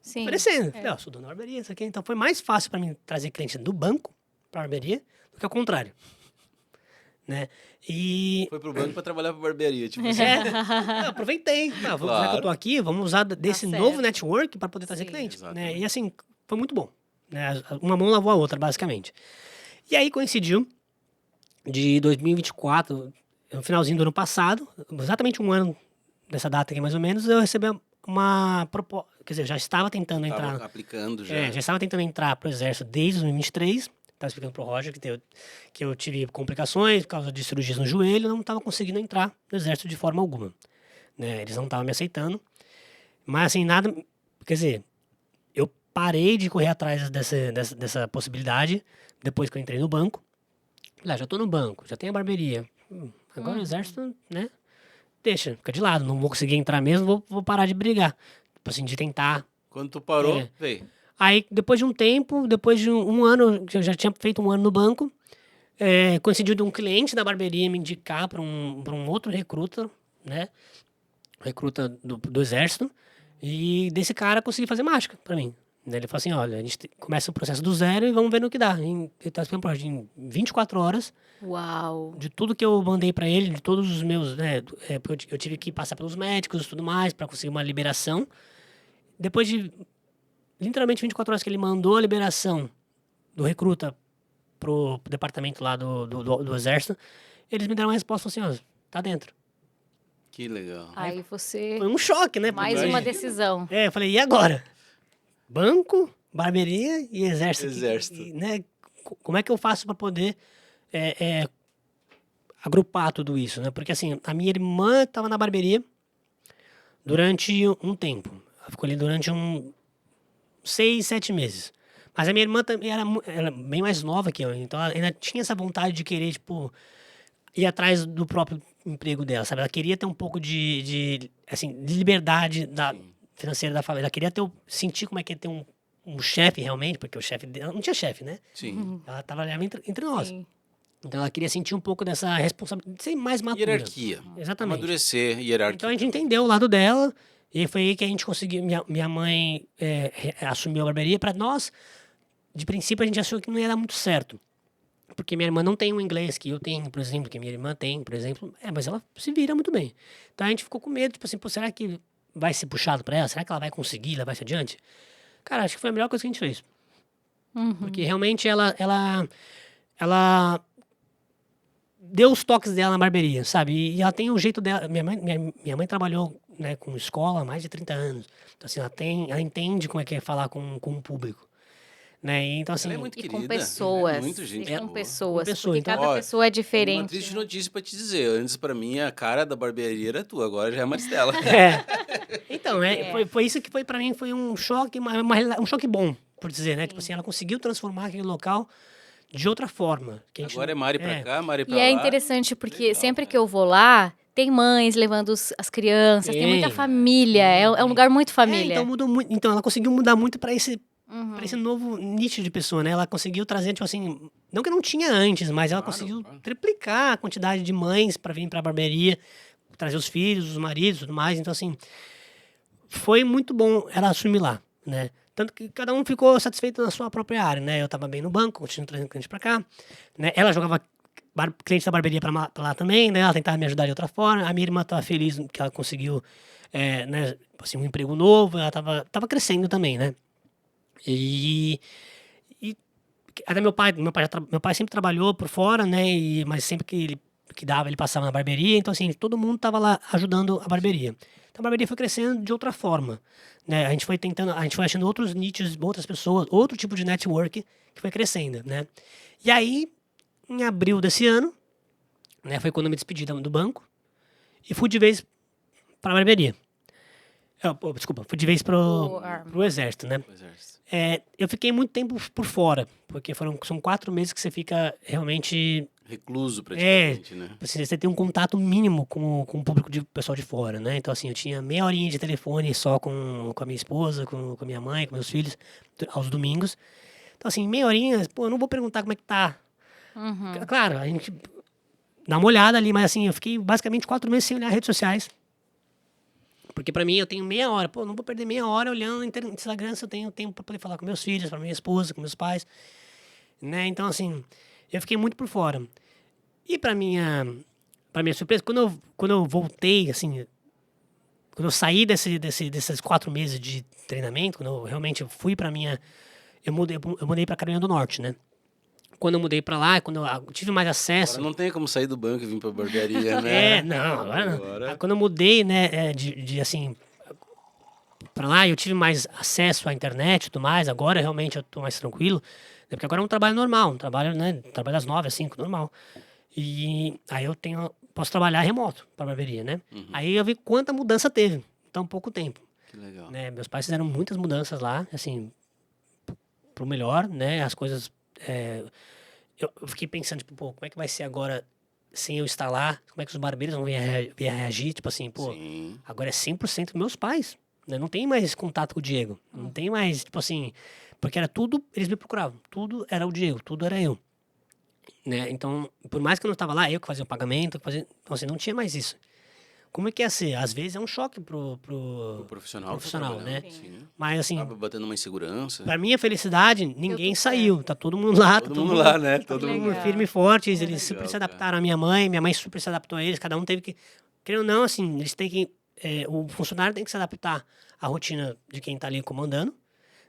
Sim. oferecendo. Falei, ó, sou dono da barbearia, isso aqui. Então, foi mais fácil para mim trazer cliente do banco pra barbearia do que ao contrário. Né? E... Foi pro banco pra trabalhar pra barbearia, tipo assim. eu aproveitei. Já que eu tô Claro. aqui, vamos usar desse certo. novo network para poder trazer Sim. cliente. Né? Exatamente. E assim, foi muito bom. Né? Uma mão lavou a outra, basicamente. E aí coincidiu de 2024, no finalzinho do ano passado, exatamente um ano dessa data aqui mais ou menos, eu recebi uma proposta. Quer dizer, eu já estava tentando entrar. Tava aplicando já. Já estava tentando entrar pro exército desde 2023. Estava explicando pro Roger que eu tive complicações por causa de cirurgias no joelho, não estava conseguindo entrar no exército de forma alguma. Né? Eles não estavam me aceitando. Mas assim, nada. Quer dizer, eu parei de correr atrás dessa possibilidade depois que eu entrei no banco. Falei, já tô no banco, já tenho a barbearia. Agora o exército, né? Deixa, fica de lado. Não vou conseguir entrar mesmo, vou parar de brigar. Tipo assim, de tentar. Quando tu parou, É. veio. Aí, depois de um tempo, depois de um ano, que eu já tinha feito um ano no banco, coincidiu de um cliente da barbearia me indicar para um outro recruta, né? Recruta do exército. E desse cara consegui fazer mágica para mim. Daí ele falou assim, olha, a gente começa o processo do zero e vamos ver no que dá. Ele tá explicando pra gente em 24 horas, Uau. de tudo que eu mandei para ele, de todos os meus, né? Porque eu tive que passar pelos médicos e tudo mais para conseguir uma liberação. Depois de literalmente 24 horas que ele mandou a liberação do recruta pro departamento lá do exército, eles me deram uma resposta assim, ó, tá dentro. Que legal. Aí você... Foi um choque, né? Mais Porque- uma decisão. eu falei, e agora? Banco, barbearia e exército. Exército. Né? Como é que eu faço para poder agrupar tudo isso, né? Porque assim, a minha irmã estava na barbearia durante um tempo. Ela ficou ali durante 6, 7 meses. Mas a minha irmã também era bem mais nova que eu, então ela ainda tinha essa vontade de querer, tipo, ir atrás do próprio emprego dela, sabe? Ela queria ter um pouco de liberdade financeira da família. Ela queria sentir como é que é ter um chefe realmente, porque o chefe dela não tinha chefe, né? Sim. Ela trabalhava entre nós. Sim. Então ela queria sentir um pouco dessa responsabilidade, de ser mais madura. Hierarquia. Exatamente. Amadurecer, hierarquia. Então a gente entendeu o lado dela, e foi aí que a gente conseguiu. Minha mãe assumiu a barbearia. Para nós, de princípio, a gente achou que não ia dar muito certo. Porque minha irmã não tem o inglês que eu tenho, por exemplo, que minha irmã tem, por exemplo. Mas ela se vira muito bem. Então a gente ficou com medo, tipo assim, pô, será que vai ser puxado para ela? Será que ela vai conseguir levar isso adiante? Cara, acho que foi a melhor coisa que a gente fez. Porque realmente ela deu os toques dela na barbearia, sabe? E ela tem o jeito dela. Minha mãe trabalhou, né, com escola há mais de 30 anos. Então, assim, ela entende como é que é falar com o público. Né? E, então, assim, Ela é muito E querida. com pessoas. É muito gente E com boa. pessoas. Com pessoa, Porque então- cada Ó, pessoa é Uma diferente. triste notícia pra te dizer. Antes, pra mim, a cara da barbearia era tu. Agora já é a Maristela. Então, foi isso que foi pra mim, foi um choque, um choque bom, por dizer, né? Tipo assim, ela conseguiu transformar aquele local de outra forma. Que a gente Agora é Mari pra cá, Mari pra E é lá. interessante porque Legal, sempre cara. que eu vou lá, tem mães levando as crianças, tem muita Tem. família, é um lugar muito família. Então mudou muito. Então ela conseguiu mudar muito para esse Uhum. para esse novo nicho de pessoa, né? Ela conseguiu trazer, tipo assim, não que não tinha antes, mas ela conseguiu triplicar a quantidade de mães para vir para a barbearia, trazer os filhos, os maridos, tudo mais. Então assim, foi muito bom ela assumir lá, né? Tanto que cada um ficou satisfeito na sua própria área, né? Eu tava bem no banco, continuo trazendo cliente para cá, né? Ela jogava cliente da barbearia para lá também, né? Ela tentava me ajudar de outra forma. A minha irmã tava feliz que ela conseguiu, né? Assim, um emprego novo. Ela tava crescendo também, né? E até meu pai sempre trabalhou por fora, né? Mas sempre que dava, ele passava na barbearia. Então, assim, todo mundo tava lá ajudando a barbearia. Então, a barbearia foi crescendo de outra forma, né? A gente foi achando outros nichos, outras pessoas, outro tipo de network que foi crescendo, né? E aí, em abril desse ano, né? Foi quando eu me despedi do banco e fui de vez para a barbearia. Desculpa, fui de vez pro exército, né? Eu fiquei muito tempo por fora, porque são 4 meses que você fica realmente... Recluso, praticamente, né? Você tem um contato mínimo com o público de pessoal de fora, né? Então, assim, eu tinha meia horinha de telefone só com a minha esposa, com a minha mãe, com meus filhos, aos domingos. Então, assim, meia horinha, pô, eu não vou perguntar como é que tá. Uhum. Claro, a gente dá uma olhada ali, mas assim, eu fiquei basicamente 4 meses sem olhar redes sociais. Porque pra mim eu tenho meia hora. Pô, não vou perder meia hora olhando no Instagram se eu tenho tempo pra poder falar com meus filhos, com minha esposa, com meus pais. Né? Então, assim, eu fiquei muito por fora. E pra minha surpresa, quando eu voltei, assim, quando eu saí desses 4 meses de treinamento, quando eu realmente fui pra minha... Eu mudei pra Carolina do Norte, né? Quando eu mudei pra lá, quando eu tive mais acesso... Agora não tem como sair do banco e vir pra barbearia, né? Não, agora não. Aí, quando eu mudei, né, assim, pra lá, eu tive mais acesso à internet e tudo mais. Agora, realmente, eu tô mais tranquilo. Né, porque agora é um trabalho normal, um trabalho, né, trabalho das 9 às 5, normal. E aí posso trabalhar remoto pra barbearia, né? Aí eu vi quanta mudança teve em tão pouco tempo. Que legal. Né? Meus pais fizeram muitas mudanças lá, assim, pro melhor, né? As coisas... Eu fiquei pensando, tipo, pô, como é que vai ser agora sem eu estar lá? Como é que os barbeiros vão vir reagir? Tipo assim, pô, Sim. agora é 100% meus pais. Né? Não tem mais contato com o Diego. Não tem mais, tipo assim... Porque era tudo, eles me procuravam. Tudo era o Diego, tudo era eu. Né? Então, por mais que eu não estava lá, eu que fazia o pagamento, então assim, não tinha mais isso. Como é que ia ser? Às vezes é um choque pro O profissional, né? Sim. Mas assim, Acaba batendo uma insegurança. pra minha felicidade, ninguém tudo saiu. Tá todo mundo lá. Todo mundo lá, né? Todo mundo mundo legal. Firme e forte. Eles Legal, super se cara. adaptaram à minha mãe super se adaptou a eles. Cada um teve que... Querendo ou não, assim, eles têm que... o funcionário tem que se adaptar à rotina de quem tá ali comandando.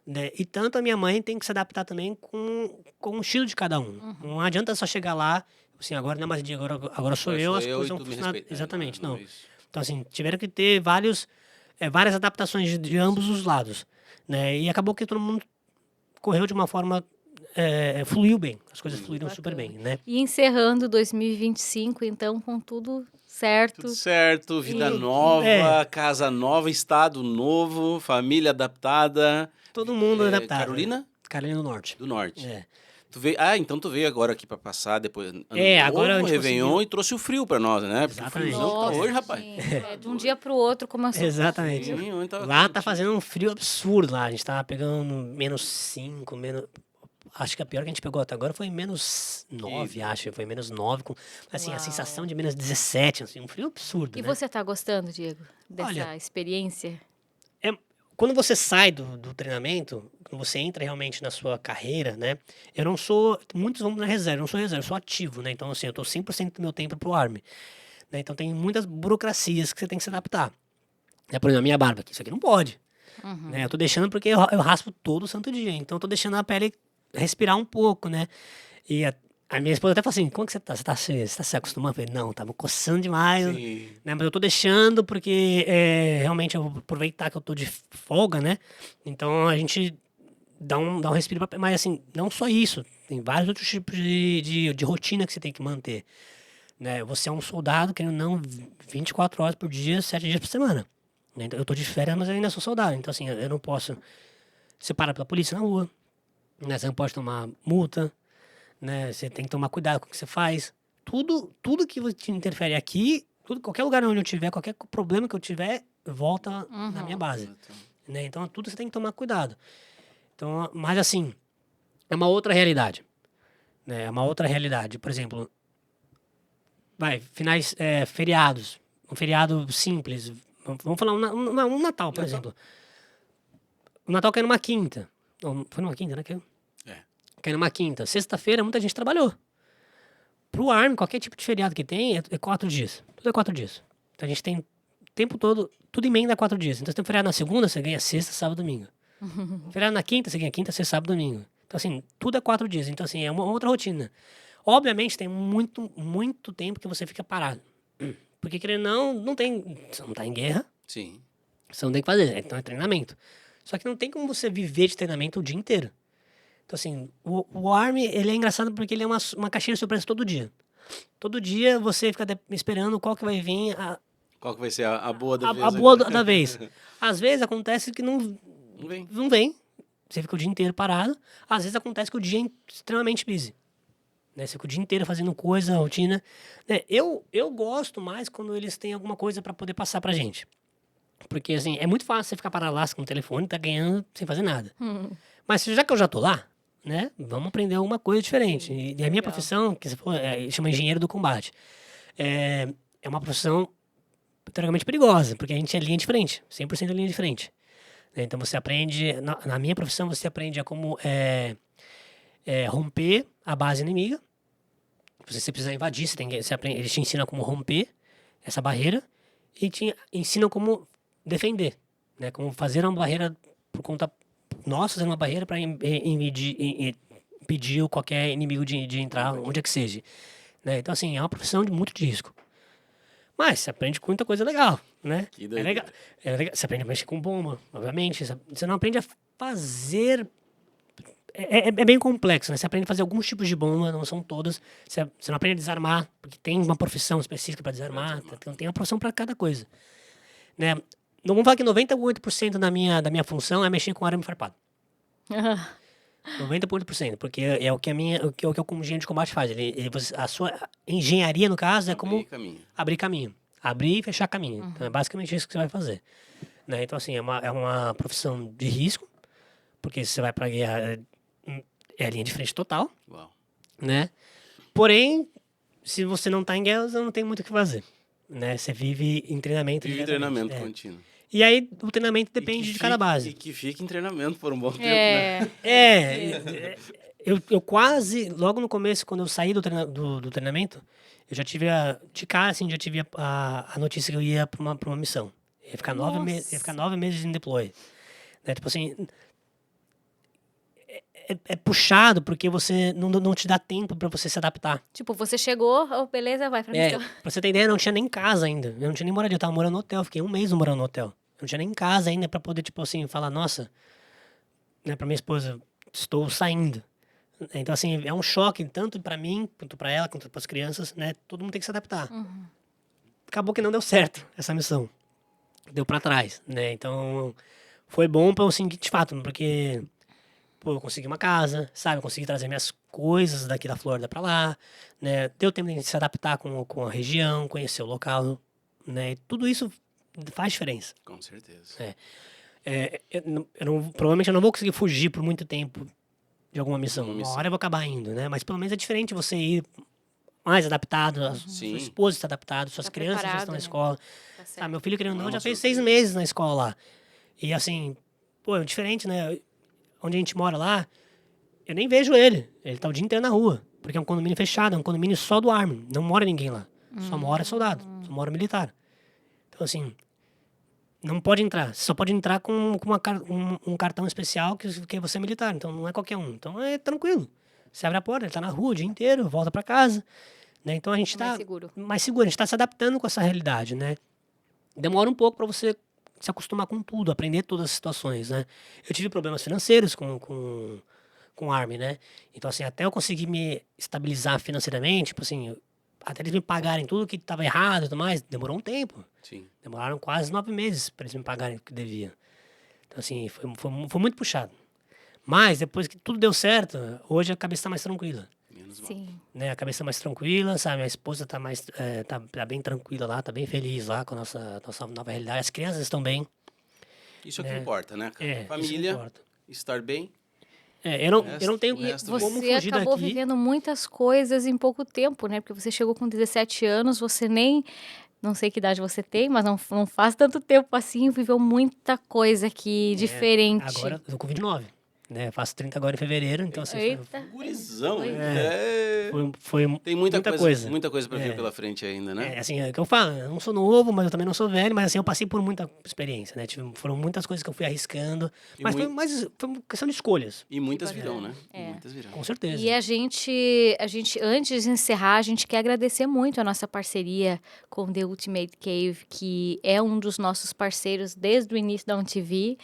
Né? E tanto a minha mãe tem que se adaptar também com o estilo de cada um. Não adianta só chegar lá, assim, agora não é mais dia, agora sou eu, as coisas e vão tu me funcionar. respeita. Exatamente, não. Isso. Então, assim, tiveram que ter várias adaptações de ambos os lados. Né? E acabou que todo mundo correu de uma forma... fluiu bem, as coisas fluíram super bem, né? E encerrando 2025, então, com tudo certo. Tudo certo, vida E- nova, casa nova, estado novo, família adaptada. Todo mundo adaptado. Carolina Carolina do Norte. do Norte. É. Então tu veio agora aqui pra passar depois ano Agora a novo, gente Réveillon conseguiu. e trouxe o frio pra nós, né? Porque o Exatamente. friozão que tá Nossa, hoje, rapaz. sim. De um dia pro outro começou. Exatamente. Sim, ontem tava Lá tá quentinho. fazendo um frio absurdo lá. A gente tava pegando -5, acho que a pior que a gente pegou até agora foi -9, acho. Foi -9, com assim, a Uau. sensação de -17, assim, um frio absurdo, E né? você tá gostando, Diego, dessa Olha, experiência? Quando você sai do treinamento, quando você entra realmente na sua carreira, né? Eu não sou... Muitos vão na reserva, eu não sou reserva, eu sou ativo, né? Então, assim, eu tô 100% do meu tempo pro Army. Né? Então, tem muitas burocracias que você tem que se adaptar. Por exemplo, a minha barba aqui, isso aqui não pode. Né? Eu tô deixando porque eu raspo todo santo dia. Então, eu tô deixando a pele respirar um pouco, né? E a minha esposa até fala assim, como que você tá? Você tá se acostumando? Eu falei, não, tava coçando demais. Sim. Né? Mas eu tô deixando porque realmente eu vou aproveitar que eu tô de folga, né? Então a gente dá um respiro. Mas assim, não só isso. Tem vários outros tipos de rotina que você tem que manter. Né? Você é um soldado, querendo ou não, 24 horas por dia, 7 dias por semana. Né? Então, eu tô de férias, mas eu ainda sou soldado. Então assim, eu não posso ser parado pela polícia na rua. Né? Você não pode tomar multa. Né? Você tem que tomar cuidado com o que você faz. Tudo que te interfere aqui qualquer lugar onde eu tiver, qualquer problema que eu tiver, volta na minha base. Exatamente. Né? Então, tudo você tem que tomar cuidado. Então, mas assim, é uma outra realidade. Né? É uma outra realidade. Por exemplo, feriados. Um feriado simples. Vamos falar um Natal, por exemplo. O Natal cai numa quinta. Foi numa quinta, né? Cai numa quinta. Sexta-feira, muita gente trabalhou. Pro Army, qualquer tipo de feriado que tem, é 4 dias. Tudo é 4 dias. Então a gente tem o tempo todo, tudo emenda 4 dias. Então você tem um feriado na segunda, você ganha sexta, sábado, domingo. Feriado na quinta, você ganha quinta, sexta, sábado, domingo. Então assim, tudo é 4 dias. Então assim, é uma outra rotina. Obviamente tem muito tempo que você fica parado. Porque querendo ou não tem... Você não tá em guerra, Sim. você não tem o que fazer. Então é treinamento. Só que não tem como você viver de treinamento o dia inteiro. Então, assim, o Army, ele é engraçado porque ele é uma caixinha de surpresa todo dia. Todo dia você fica esperando qual que vai vir Qual que vai ser a boa da vez? a boa da vez. Às vezes acontece que não vem. Você fica o dia inteiro parado. Às vezes acontece que o dia é extremamente busy. Né? Você fica o dia inteiro fazendo coisa, rotina. Né? Eu gosto mais quando eles têm alguma coisa para poder passar pra gente. Porque, assim, é muito fácil você ficar parado lá com o telefone, tá ganhando sem fazer nada. Mas já que eu já tô lá, né? Vamos aprender alguma coisa diferente. E a minha profissão, que você falou, chama engenheiro do combate. É uma profissão teoricamente perigosa, porque a gente é linha de frente, 100% linha de frente. Né? Então você aprende, na minha profissão, você aprende a como romper a base inimiga. Se você precisar invadir, eles te ensinam como romper essa barreira e te ensinam como defender, né? Como fazer uma barreira por conta nossa, fazer uma barreira para impedir qualquer inimigo de entrar onde é que seja. Né? Então, assim, é uma profissão de muito de risco. Mas você aprende com muita coisa legal, né? Que É doideira. legal. Você aprende a mexer com bomba, obviamente. Você não aprende a fazer... É bem complexo, né? Você aprende a fazer alguns tipos de bomba, não são todas. Você não aprende a desarmar, porque tem uma profissão específica para desarmar. Tem uma profissão para cada coisa. Né? Não vamos falar que 98% da minha função é mexer com arame farpado. 90%, porque é o que o como engenheiro de combate faz. A sua engenharia, no caso, é como abrir caminho. Abrir e fechar caminho. Então, é basicamente isso que você vai fazer. Né? Então, assim, é uma profissão de risco, porque você vai pra guerra, é a linha de frente total. Uau. Né? Porém, se você não tá em guerra, você não tem muito o que fazer. Né? Você vive em treinamento. Vive treinamento contínuo. E aí, o treinamento depende de cada base. E que fique em treinamento por um bom tempo, né? Eu quase, logo no começo, quando eu saí do treinamento, eu já tive de cara, assim, já tive a notícia que eu ia pra uma missão. Ia ficar 9 meses em deploy. Né? Tipo assim, é puxado porque você não te dá tempo pra você se adaptar. Tipo, você chegou, beleza, vai pra missão. Pra você ter ideia, eu não tinha nem casa ainda. Eu não tinha nem moradia, eu tava morando no hotel. Fiquei 1 mês morando no hotel. Eu não tinha nem casa ainda pra poder, tipo assim, falar, nossa, né, pra minha esposa, estou saindo. Então, assim, é um choque, tanto pra mim, quanto pra ela, quanto pras crianças, né? Todo mundo tem que se adaptar. Acabou que não deu certo essa missão. Deu pra trás, né? Então, foi bom pra eu seguir de fato, porque... Pô, eu consegui uma casa, sabe? Eu consegui trazer minhas coisas daqui da Flórida pra lá, né? Deu tempo de se adaptar com a região, conhecer o local, né? E tudo isso faz diferença. Com certeza. Provavelmente eu não vou conseguir fugir por muito tempo de alguma missão. Uma hora eu vou acabar indo, né? Mas pelo menos é diferente você ir mais adaptado, a sua esposa está adaptada, suas crianças já estão na escola. Tá, meu filho, querendo ou não, já fez 6 meses na escola lá. E assim, pô, é diferente, né? Onde a gente mora lá, eu nem vejo ele. Ele tá o dia inteiro na rua. Porque é um condomínio fechado, é um condomínio só do Army. Não mora ninguém lá. Só mora soldado, só mora militar. Então, assim, não pode entrar. Você só pode entrar com um cartão especial que você é militar. Então, não é qualquer um. Então, é tranquilo. Você abre a porta, ele tá na rua o dia inteiro, volta pra casa. Né? Então, a gente tá mais seguro. A gente tá se adaptando com essa realidade, né? Demora um pouco pra você se acostumar com tudo, aprender todas as situações, né? Eu tive problemas financeiros com o Army, né? Então, assim, até eu conseguir me estabilizar financeiramente, tipo assim, até eles me pagarem tudo que estava errado e tudo mais, demorou um tempo. Sim. Demoraram quase 9 meses para eles me pagarem o que devia. Então, assim, foi muito puxado. Mas, depois que tudo deu certo, hoje a cabeça está mais tranquila. Menos mal. Sim. né? A cabeça mais tranquila, sabe? Minha esposa tá mais, tá bem tranquila lá, tá bem feliz lá com a nossa nova realidade. As crianças estão bem, Isso é o que né? importa, né, cara? Isso que Família, importa. estar bem, Eu não tenho o E resto vem. como você fugir acabou daqui. vivendo muitas coisas em pouco tempo, né? Porque você chegou com 17 anos, você nem, não sei que idade você tem, mas não faz tanto tempo assim, viveu muita coisa aqui diferente. Agora eu tô com 29, né? Eu faço 30 agora em fevereiro, então assim, Eita, Gurizão, foi. hein? É. foi Tem muita coisa. muita coisa para vir É. pela frente ainda, né? Assim, é o que eu falo, eu não sou novo, mas eu também não sou velho, mas assim, eu passei por muita experiência, né? Foram muitas coisas que eu fui arriscando, E mas mui- foi uma questão de escolhas, E muitas Que virão, bacana. né? E É. muitas virão. com certeza. E a gente, antes de encerrar, a gente quer agradecer muito a nossa parceria com The Ultimate Cave, que é um dos nossos parceiros desde o início da OnTV,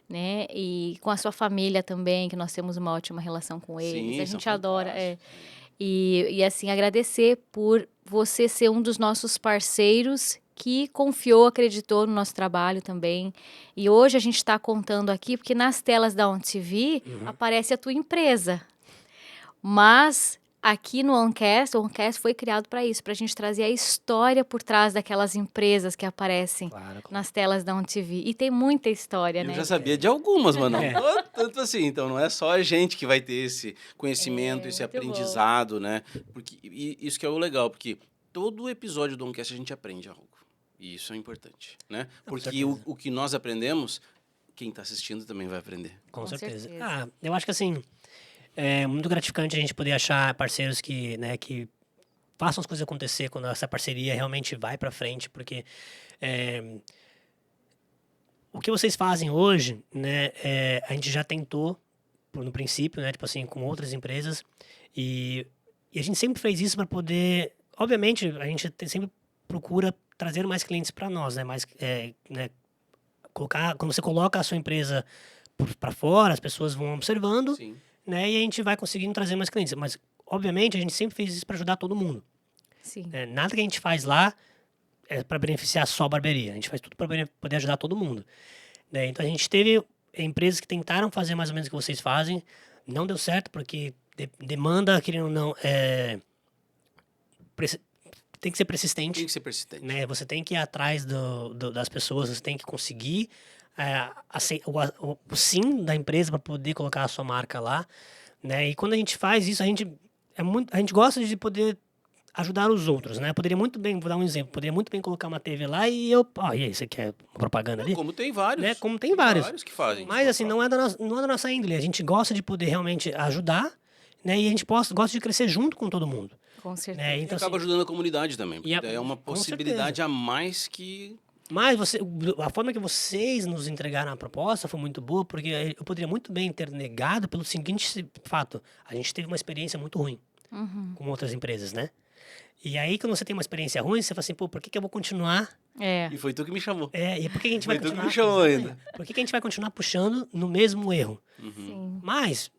né? E com a sua família também, que nós temos uma ótima relação com eles. Sim, A são gente adora. fantásticos. E assim, agradecer por você ser um dos nossos parceiros que confiou, acreditou no nosso trabalho também. E hoje a gente está contando aqui, porque nas telas da OnTV aparece a tua empresa. Mas aqui no OnCast, o OnCast foi criado para isso, para a gente trazer a história por trás daquelas empresas que aparecem Claro. nas telas da OnTV. E tem muita história, Eu né? já sabia de algumas, mas não É. tanto assim. Então, não é só a gente que vai ter esse conhecimento, esse muito bom. aprendizado, né? Porque e isso que é o legal, porque todo episódio do Oncast a gente aprende algo. E isso é importante, né? Porque certeza. o que nós aprendemos, quem está assistindo também vai aprender. Com certeza. certeza. Eu acho que assim, é muito gratificante a gente poder achar parceiros que, né, que façam as coisas acontecer quando essa parceria realmente vai para frente, porque o que vocês fazem hoje, né, a gente já tentou no princípio, né, tipo assim, com outras empresas e a gente sempre fez isso para poder, obviamente, a gente sempre procura trazer mais clientes para nós, né, mais, né, quando você coloca a sua empresa para fora, as pessoas vão observando, Sim. né, e a gente vai conseguindo trazer mais clientes. Mas, obviamente, a gente sempre fez isso para ajudar todo mundo. Sim. Nada que a gente faz lá é para beneficiar só a barbearia. A gente faz tudo para poder ajudar todo mundo. Né? Então, a gente teve empresas que tentaram fazer mais ou menos o que vocês fazem. Não deu certo, porque demanda, querendo ou não, tem que ser persistente. Tem que ser persistente. Né? Você tem que ir atrás das pessoas, você tem que conseguir o sim da empresa para poder colocar a sua marca lá, né? E quando a gente faz isso, a gente gosta de poder ajudar os outros, né? Poderia muito bem, vou dar um exemplo, poderia muito bem colocar uma TV lá e e aí, você quer propaganda ali? Como tem vários. Né? Como tem vários. Vários que fazem. Mas assim, não é da nossa índole, a gente gosta de poder realmente ajudar, né? E a gente gosta de crescer junto com todo mundo. Com certeza. Né? E Então, acaba assim, ajudando a comunidade também. Porque E a- daí é uma com possibilidade a mais que... mas a forma que vocês nos entregaram a proposta foi muito boa, porque eu poderia muito bem ter negado pelo seguinte fato: a gente teve uma experiência muito ruim com outras empresas, né? E aí, quando você tem uma experiência ruim, você fala assim, pô, por que eu vou continuar? É. E foi tu que me chamou. E por que a gente vai Foi tu que continuar? me chamou Exatamente. ainda. Por que a gente vai continuar puxando no mesmo erro? Sim. Mas,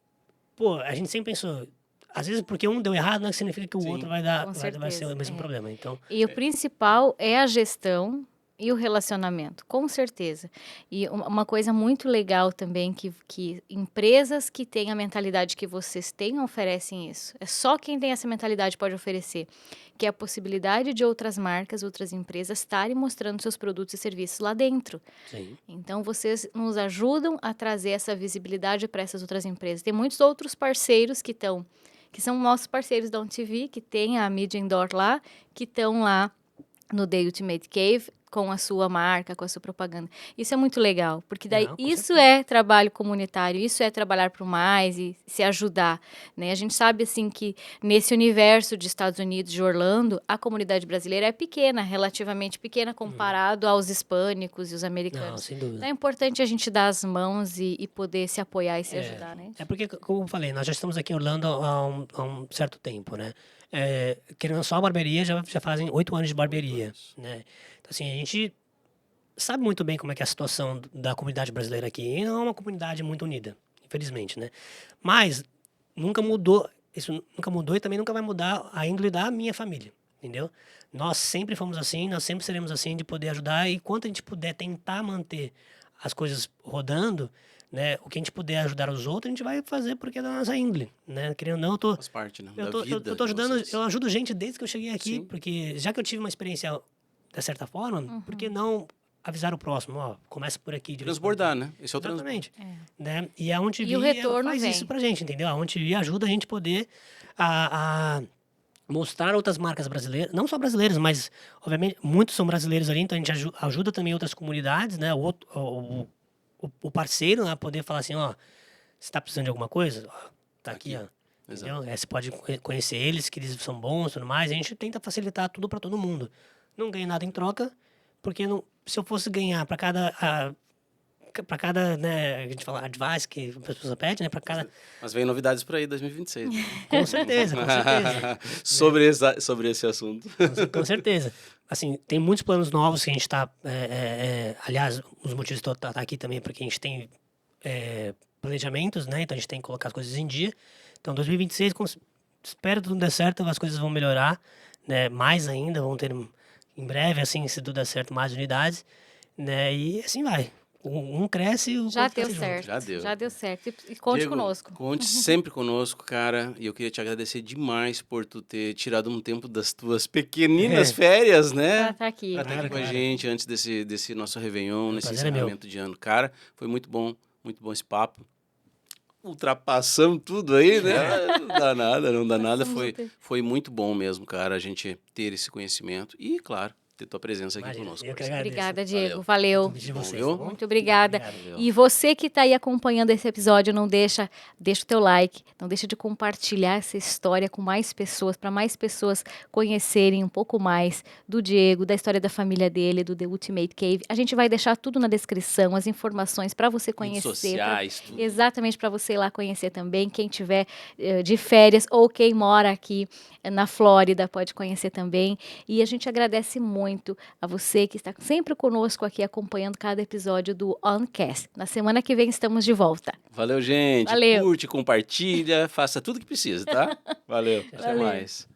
pô, a gente sempre pensou, às vezes porque um deu errado, não significa que o Sim, outro vai com ser o certeza, mesmo problema. Então, E o principal é a gestão e o relacionamento, com certeza. E uma coisa muito legal também que empresas que têm a mentalidade que vocês têm oferecem isso. É só quem tem essa mentalidade pode oferecer, que é a possibilidade de outras marcas, outras empresas estarem mostrando seus produtos e serviços lá dentro. sim. Então, vocês nos ajudam a trazer essa visibilidade para essas outras empresas. Tem muitos outros parceiros que são nossos parceiros da OnTV, que tem a Media Indoor lá, que estão lá no The Ultimate Cave com a sua marca, com a sua propaganda. Isso é muito legal, porque daí Não, com isso certeza. é trabalho comunitário, isso é trabalhar para o mais e se ajudar, né? A gente sabe assim que nesse universo de Estados Unidos, de Orlando, a comunidade brasileira é pequena, relativamente pequena comparado aos hispânicos e os Não, americanos. sem Então dúvida. é importante a gente dar as mãos e poder se apoiar e se ajudar, né? É porque, como eu falei, nós já estamos aqui em Orlando há um certo tempo, né? Querendo só a barbearia, já fazem 8 anos de barbearia, né? Então, assim, a gente sabe muito bem como é que é a situação da comunidade brasileira aqui. E não é uma comunidade muito unida, infelizmente, né? Mas nunca mudou, isso nunca mudou e também nunca vai mudar a índole da minha família, entendeu? Nós sempre fomos assim, nós sempre seremos assim, de poder ajudar e quanto a gente puder tentar manter as coisas rodando, né? O que a gente puder ajudar os outros, a gente vai fazer porque é da nossa índole, né? Querendo ou não, eu tô, Faz parte, né? eu Da tô, vida eu tô de ajudando, vocês. eu ajudo gente desde que eu cheguei aqui, Sim. porque já que eu tive uma experiência de certa forma, por que não avisar o próximo? Ó, começa por aqui. De vez em quando. Transbordar, né? Esse é o transbordo. Exatamente. Né? E a Onde E o Vi, ela retorno faz vem. isso pra gente, entendeu? A Onde Vi ajuda a gente poder a mostrar outras marcas brasileiras, não só brasileiras, mas, obviamente, muitos são brasileiros ali, então a gente ajuda também outras comunidades, né? O parceiro a poder falar assim, ó, você tá precisando de alguma coisa? Ó, tá aqui, Aqui. ó. Exato. Entendeu? Você pode conhecer eles, que eles são bons e tudo mais. A gente tenta facilitar tudo para todo mundo. Não ganha nada em troca, porque não, se eu fosse ganhar para cada, né, a gente fala advice que a pessoa pede, né, para cada... Mas vem novidades por aí 2026. Né? Com certeza, com certeza. sobre esse assunto. Com certeza. Assim, tem muitos planos novos que a gente está... aliás, os motivos de eu estar aqui também é porque a gente tem planejamentos, né? Então a gente tem que colocar as coisas em dia. Então, 2026, espero que tudo dê certo, as coisas vão melhorar, né? Mais ainda, vão ter em breve, assim, se tudo der certo, mais unidades, né? E assim vai. Um cresce e o Já outro deu cresce junto. certo. Já deu. Já deu certo. E conte Diego, conosco. Conte sempre conosco, cara. E eu queria te agradecer demais por tu ter tirado um tempo das tuas pequeninas férias, Pra né? estar aqui. Pra estar aqui Claro, com a claro. gente antes desse nosso Réveillon, nesse prazer é meu. encerramento de ano. Cara, foi muito bom esse papo. Ultrapassamos tudo aí, né? Não dá nada, não dá nada. Passamos o tempo. Foi muito bom mesmo, cara, a gente ter esse conhecimento e, claro, ter tua presença aqui Imagina, conosco. eu que parceiro. agradeço. Obrigada, Diego. Valeu. De Bom, vocês, viu? tá bom? Muito obrigada. Obrigado. E você que está aí acompanhando esse episódio, não deixa o teu like, não deixa de compartilhar essa história com mais pessoas, para mais pessoas conhecerem um pouco mais do Diego, da história da família dele, do The Ultimate Cave. A gente vai deixar tudo na descrição, as informações para você Redes conhecer. sociais, tudo. Exatamente, para você ir lá conhecer também. Quem tiver de férias ou quem mora aqui na Flórida pode conhecer também. E a gente agradece muito a você que está sempre conosco aqui acompanhando cada episódio do OnCast. Na semana que vem estamos de volta. Valeu, gente. Valeu. Curte, compartilha, faça tudo que precisa, tá? Valeu. Até Valeu. mais.